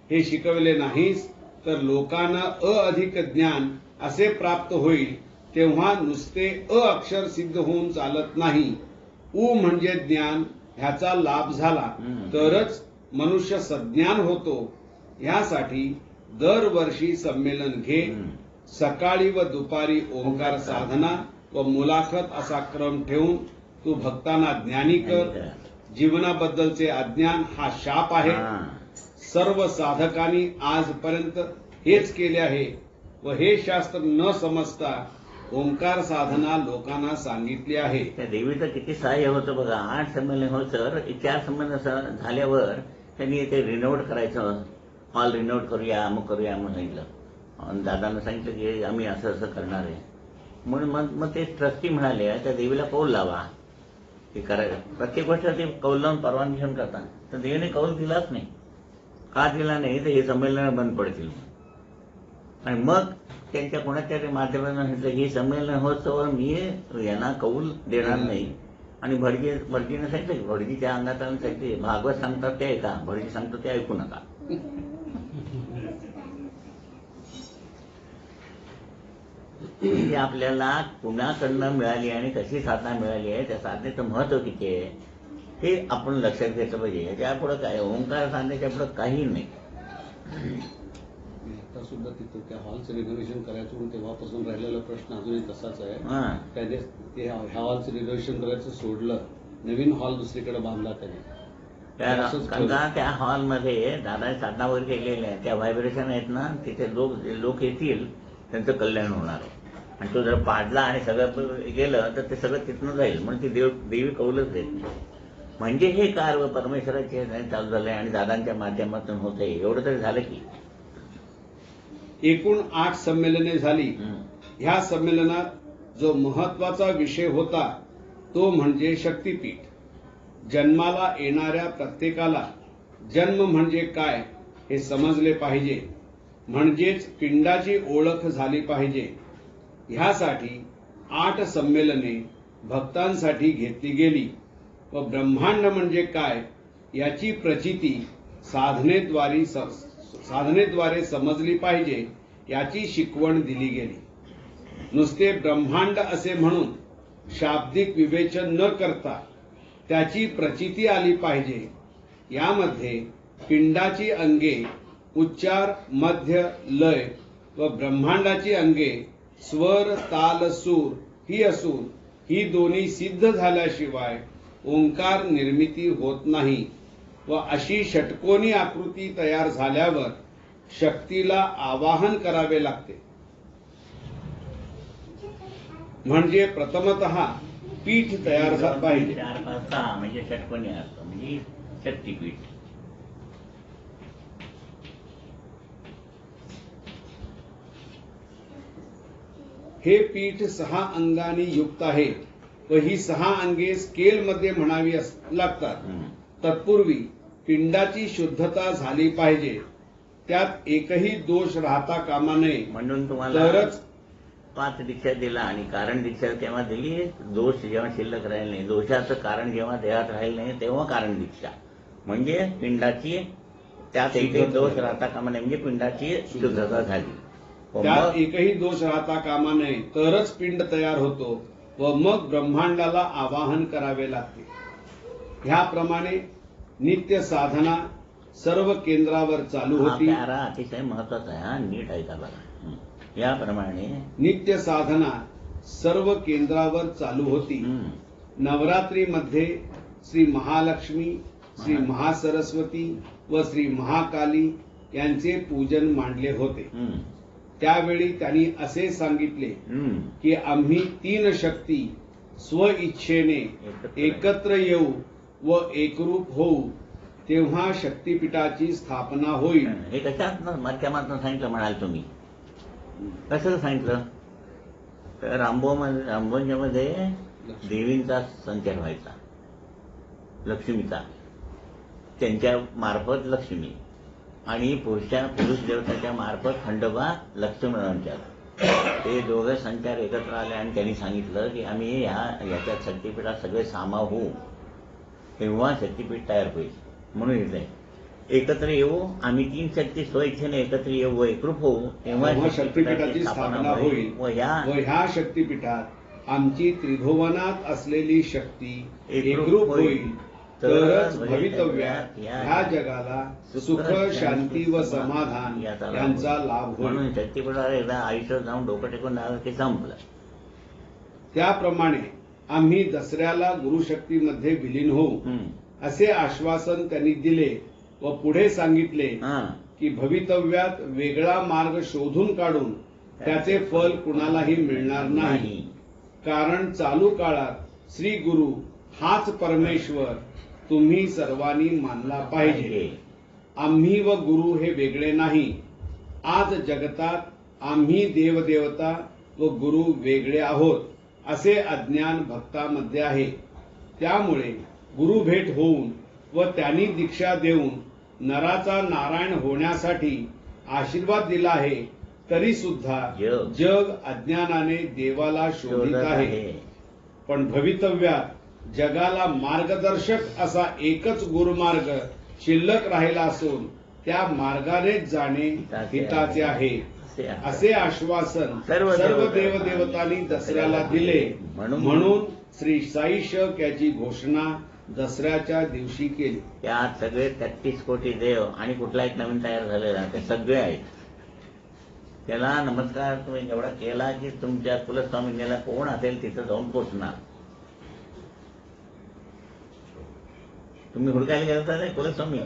हे शिकवले नाहीस तर लोकांना अ अधिक ज्ञान असे प्राप्त होईल. तेव्हा नुसते अ अक्षर सिद्ध होऊन चालत नाही. उ म्हणजे ज्ञान ह्याचा लाभ झाला तरच मनुष्य सज्ञान होतो. ह्यासाठी दरवर्षी संमेलन घे. सकाळी व दुपारी ओंकार साधना व मुलाखत असा क्रम ठेवून तू भक्तांना ज्ञानी कर. जीवनाबद्दलचे अज्ञान हा शाप आहे. सर्व साधकांनी आजपर्यंत हेच केले आहे व हे शास्त्र न समजता ओंकार साधना लोकांना सांगितली आहे. त्या देवीचं किती सहाय्य होतं बघा. 8 संमेलन होतं, 4 संमेलन झाल्यावर त्यांनी ते रिनोव्हेट करायचं, हॉल रिनोव्हेट करूया, अमुक करूया म्हणून सांगितलं. दादांना सांगितलं की आम्ही असं असं करणार आहे म्हणून मग ते ट्रस्टी म्हणाले त्या देवीला कौल लावा ते करायचं. प्रत्येक गोष्ट ते कौल लावून परवानगी घेऊन करतात. तर देवीने कौल दिलाच नाही. का दिला नाही तर हे संमेलन बंद पडतील. आणि मग त्यांच्या कोणाच्या माध्यमातून सांगितलं की संमेलन होतं मी यांना कौल देणार नाही. आणि भटजीने सांगितलं भटजीच्या अंगात आणून सांगितले भागवत सांगतात ते ऐका, भटजी सांगतो ते ऐकू नका. म्हणजे आपल्याला कुणाकडनं मिळाली आणि कशी साधना मिळाली आहे, त्या साधनेचं महत्व किती आहे हे आपण लक्षात घेतलं पाहिजे. याच्या पुढे काय ओंकार साधनेच्या पुढे काही नाही. आता सुद्धा तिथं त्या हॉलचं रिनोव्हेशन करायचं म्हणून तेव्हापासून राहिलेला प्रश्न अजूनही तसाच आहे. त्याने ते ह्या हॉलचं रिनोव्हेशन करायचं सोडलं, नवीन हॉल दुसरीकडे बांधला त्याने. कारण त्या हॉलमध्ये दादा साधना वगैरे केलेल्या आहे, त्या व्हायब्रेशन आहेत ना, तिथे लोक येतील त्यांचं कल्याण होणार आहे. आणि तो जर पाडला आणि सगळं गेलं तर ते सगळं तिथनं जाईल. म्हणून ती देवी कौलच देत नाही. म्हणजे हे कार्य परमेश्वराचे चालू झालंय आणि दादांच्या माध्यमातून होत आहे. एवढं तरी झालं की एकूण 8 संमेलने झाली. ह्या संमेलनात जो महत्वाचा विषय होता तो म्हणजे शक्तीपीठ. जन्माला येणाऱ्या प्रत्येकाला जन्म म्हणजे काय हे समजले पाहिजे. म्हणजेच पिंडाची ओळख झाली पाहिजे. ह्यासाठी 8 संमेलने भक्तांसाठी घेतली गेली व ब्रह्मांड म्हणजे काय याची प्रचिती साधनेद्वारे समजली पाहिजे याची शिकवण दिली गेली. नुसते ब्रह्मांड असे म्हणून शाब्दिक विवेचन न करता त्याची प्रचिती आली पाहिजे. यामध्ये पिंडाची अंगे उच्चार, मध्य, लय व ब्रह्मांडाची अंगे स्वर, ताल, सूर ही असून ही दोन्ही सिद्ध झाल्याशिवाय ओंकार निर्मिती होत नाही. व अशी षटकोनी आकृती तयार झाल्यावर शक्तीला आवाहन करावे लागते. म्हणजे प्रथमतः पीठ तयार झालं पाहिजे. 4-5-6 म्हणजे षटकोनी असतं, म्हणजे शक्तीपीठ. हे पीठ 6 अंगांनी युक्त आहे व ही 6 अंगे स्केलमध्ये म्हणावी लागतात. तत्पूर्वी पिंडाची शुद्धता झाली पाहिजे. त्यात एकही दोष राहता कामा नये. म्हणून तुम्हाला तरच 5 दीक्षा दिला आणि कारण दीक्षा तेव्हा दिली. दोष जेव्हा शिल्लक राहील नाही, दोषाचं कारण जेव्हा देहात राहील नाही तेव्हा कारण दीक्षा. म्हणजे पिंडाची त्यात एकही दोष राहता कामा नये, म्हणजे पिंडाची शुद्धता झाली. त्यात एकही दोष राहता कामा नये तरच पिंड तयार होतो व मग ब्रह्मांडाला आवाहन करावे लागते. ह्याप्रमाणे नित्य साधना सर्व केंद्रावर चालू होती. प्यारा अतिशय महत्वाचा आहे. नीट ऐका बघा. याप्रमाणे नित्य साधना सर्व केंद्रावर चालू होती. नवरात्रीमध्ये श्री महालक्ष्मी, श्री महासरस्वती व श्री महाकाली यांचे पूजन मांडले होते. त्यावेळी त्यांनी असे सांगितले की आम्ही 3 शक्ती स्व इच्छेने एकत्र येऊ व एकरूप होऊ. तेव्हा शक्तीपीठाची स्थापना होईल. हे कशात माध्यमातून सांगितलं म्हणाल तुम्ही? कसं सांगितलं? तर रामभोजमध्ये देवींचा संचार व्हायचा, लक्ष्मीचा, त्यांच्या मार्फत लक्ष्मी आणि पुरुष देवताच्या मार्फत खंडोबा लक्ष्मणांच्या. ते दोघं संचार एकत्र आले आणि त्यांनी सांगितलं की आम्ही याच्यात शक्तीपीठात सगळे सामाव होऊ, तेव्हा शक्तीपीठ तयार होईल. म्हणून इथे एकत्र येऊ, आम्ही 3 शक्ती स्वइच्छेने एकत्र येऊ, एकरूप होऊ, तेव्हा शक्तीपीठाची स्थापना होईल. व ह्या शक्तीपीठात आमची त्रिभुवनात असलेली शक्ती एकरूप होईल, तरच भवितव्यात ह्या जगाला सुख, शांती व समाधान यांचा लाभ होईल. म्हणून शक्तीपीठावर एकदा आयुष्य जाऊन डोकं टेकून लागलं की संपलं. त्याप्रमाणे आम्ही दसऱ्याला गुरुशक्तीमध्ये विलीन होऊ असे आश्वासन त्यांनी दिले व पुढे सांगितले की भवितव्यात वेगळा मार्ग शोधून काढून त्याचे फल कुणालाही मिळणार नाही. कारण चालू काळात श्री गुरु हाच परमेश्वर तुम्ही सर्वांनी मानला पाहिजे. आम्ही व गुरु हे वेगळे नाही. आज जगतात आम्ही देवदेवता व गुरु वेगळे आहोत असे अज्ञान भक्तामध्ये आहे. त्यामुळे गुरु भेट होऊन व त्यांनी दीक्षा देऊन नराचा नारायण होण्यासाठी आशीर्वाद दिला आहे, तरी सुद्धा जग अज्ञानाने देवाला शोधित आहे. पण भवितव्यात जगाला मार्गदर्शक असा एकच गुरुमार्ग शिल्लक राहिला असून त्या मार्गानेच जाणे हिताचे आहे असे आश्वासन सर्व देवदेवतांनी दसऱ्याला दिले. म्हणून श्री साई शक याची घोषणा दसऱ्याच्या दिवशी केली. त्यात सगळे 33 कोटी देव आणि कुठला एक नवीन तयार झालेला ते सगळे आहेत. त्याला नमस्कार तुम्ही एवढा केला की तुमच्या कुलस्वामिनीला कोण असेल तिथं जाऊन पोचणार. तुम्ही हुडकायला गेला नाही कुलस्वामी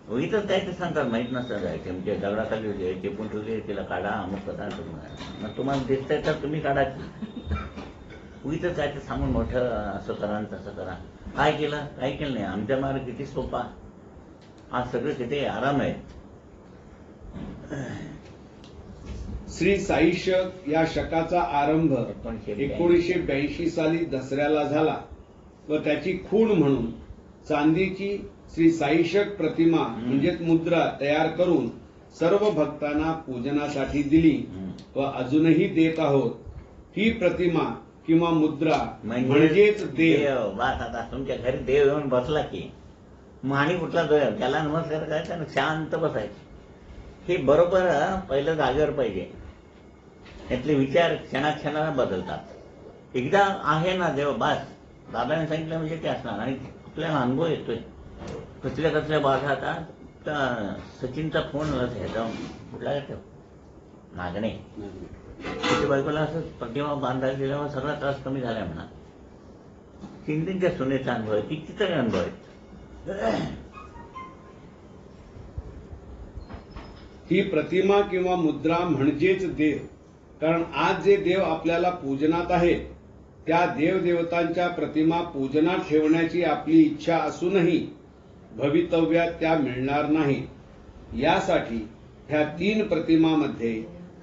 उगीच काय ते सांगतात, माहित नसतं काय तुमच्या दगडाखाली होते टिपून ठेवले, तिला काढा अमुक करा. मग तुम्हाला दिसतंय तर तुम्ही काढा. उगीच काय ते सांगून मोठं असं करा तसं करा. काय केलं? काय केलं नाही. आमच्या मार्ग किती सोपा, आज सगळं किती आराम आहे. श्री साई शक या शकाचा आरंभ 1982 साली दसऱ्याला झाला व त्याची खूण म्हणून चांदीची श्री साई शक प्रतिमा म्हणजेच मुद्रा तयार करून सर्व भक्तांना पूजनासाठी दिली व अजूनही देत आहोत. ही प्रतिमा किंवा मुद्रा म्हणजेच देव. बात आता तुमच्या घरी देव येऊन बसला की माणी कुठला देव त्याला नमस्कार करायचा आणि शांत बसायचे. हे बरोबर पहिलं जागेवर पाहिजे. यातले विचार क्षणाक्षणाला बदलतात. एकदा आहे ना देव बस दादाने सांगितलं म्हणजे ते असणार. आणि आपल्याला अनुभव येतोय कसल्या बाधा. आता सचिनचा फोन ह्याचा कुठला ठेव नागणे तिच्या बायकोला असं प्रतिमा बांधायला दिल्यावर सगळा त्रास कमी झालाय म्हणा. चिंतेच्या सुनेचा अनुभव आहे, कितीतरी अनुभव आहे. ही प्रतिमा किंवा मुद्रा म्हणजेच देव. कारण आज जे देव आपल्याला पूजनात आहेत त्या देवदेवतांच्या प्रतिमा पूजनात ठेवण्याची आपली इच्छा असूनही भवितव्यात त्या मिळणार नाही. यासाठी ह्या 3 प्रतिमामध्ये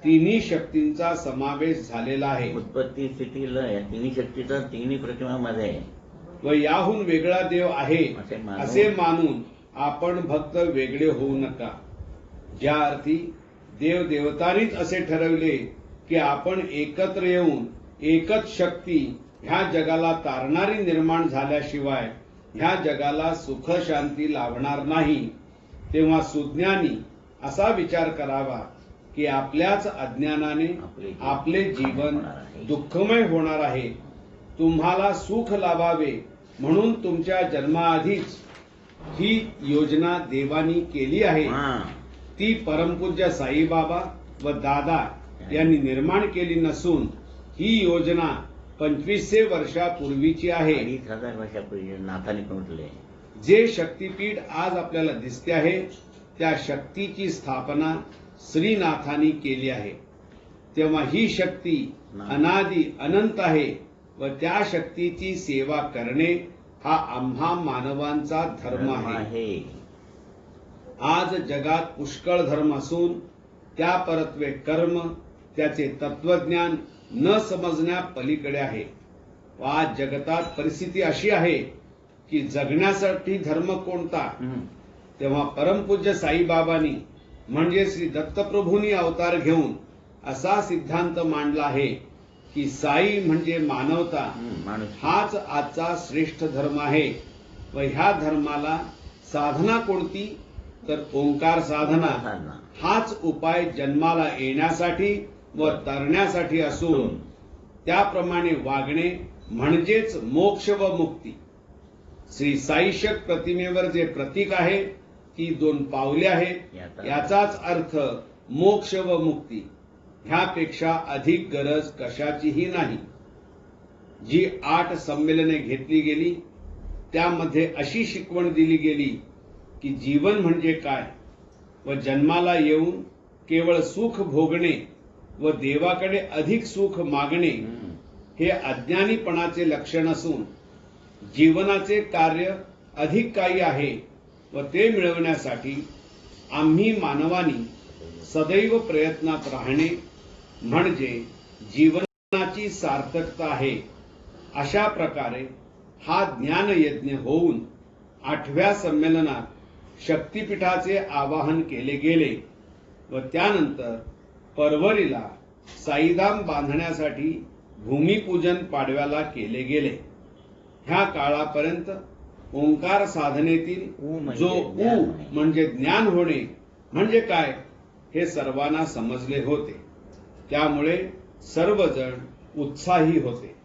तिन्ही शक्तींचा समावेश झालेला आहे. उत्पत्ती स्थिती लय तिन्ही शक्तीचा तिन्ही प्रतिमामध्ये व याहून वेगळा देव आहे असे मानून आपण भक्त वेगळे होऊ नका. ज्या अर्थी देवदेवतांनीच असे ठरवले की आपण एकत्र येऊन एकच शक्ती ह्या जगाला तारणारी निर्माण झाल्याशिवाय ह्या जगाला सुख शांती लाभणार नाही, तेव्हा सुज्ञानी असा विचार करावा की आपल्याच अज्ञानाने आपले जीवन दुःखमय होणार आहे. तुम्हाला सुख लाभावे म्हणून तुमच्या जन्माआधीच ही योजना देवानी केली आहे. ती परमपूज्य साईबाबा व दादा यांनी निर्माण केली नसून ही योजना 2500 वर्षापूर्वीची आहे. 2000 वर्षापूर्वी नाथाने म्हटले. जे शक्तीपीठ आज आपल्याला दिसते आहे त्या शक्तीची स्थापना श्रीनाथांनी केली आहे. तेव्हा ही शक्ती अनादी अनंत आहे व त्या शक्तीची सेवा करणे हा आम्हा मानवांचा धर्म आहे. आज जगात पुष्कळ धर्म असून त्या परत्वे कर्म त्याचे तत्वज्ञान न समजण्या पलीकडे आहे. आज जगतात परिस्थिती अशी आहे की जगण्यासाठी धर्म कोणता, तेव्हा परमपूज्य साईबाबांनी म्हणजे श्री दत्तप्रभूंनी अवतार घेऊन असा सिद्धांत मांडला आहे की साई म्हणजे मानवता, हाच आजचा श्रेष्ठ धर्म आहे. व ह्या धर्माला साधना कोणती, तर ओंकार साधना हाच उपाय जन्माला येण्यासाठी व तरण्यासाठी असून त्याप्रमाणे वागणे म्हणजेच मोक्ष व मुक्ती. श्री साईशक प्रतिमेवर जे प्रतीक आहे ती 2 पावले आहेत, याचाच अर्थ मोक्ष व मुक्ती. ह्यापेक्षा अधिक गरज कशाचीही नाही. जी 8 संमेलने घेतली गेली त्यामध्ये अशी शिकवण दिली गेली की जीवन म्हणजे काय व जन्माला येऊन केवळ सुख भोगणे व देवाकडे अधिक सुख मागणे हे अज्ञानीपणाचे लक्षण असून जीवनाचे कार्य अधिक काही आहे व ते मिळवण्यासाठी आम्ही मानवानी सदैव प्रयत्नात राहणे म्हणजे जीवनाची सार्थकता आहे. अशा प्रकारे हा ज्ञानयज्ञ होऊन 8व्या संमेलनात शक्तिपीठाचे आवाहन केले गेले व त्यानंतर परवरीला साईधाम बांधण्यासाठी भूमिपूजन पाडव्याला केले गेले. ह्या काळापर्यंत ओंकार साधनेतील जो ऊ म्हणजे ज्ञान होणे म्हणजे काय हे सर्वांना समजले होते. त्यामुळे सर्वजण उत्साही होते.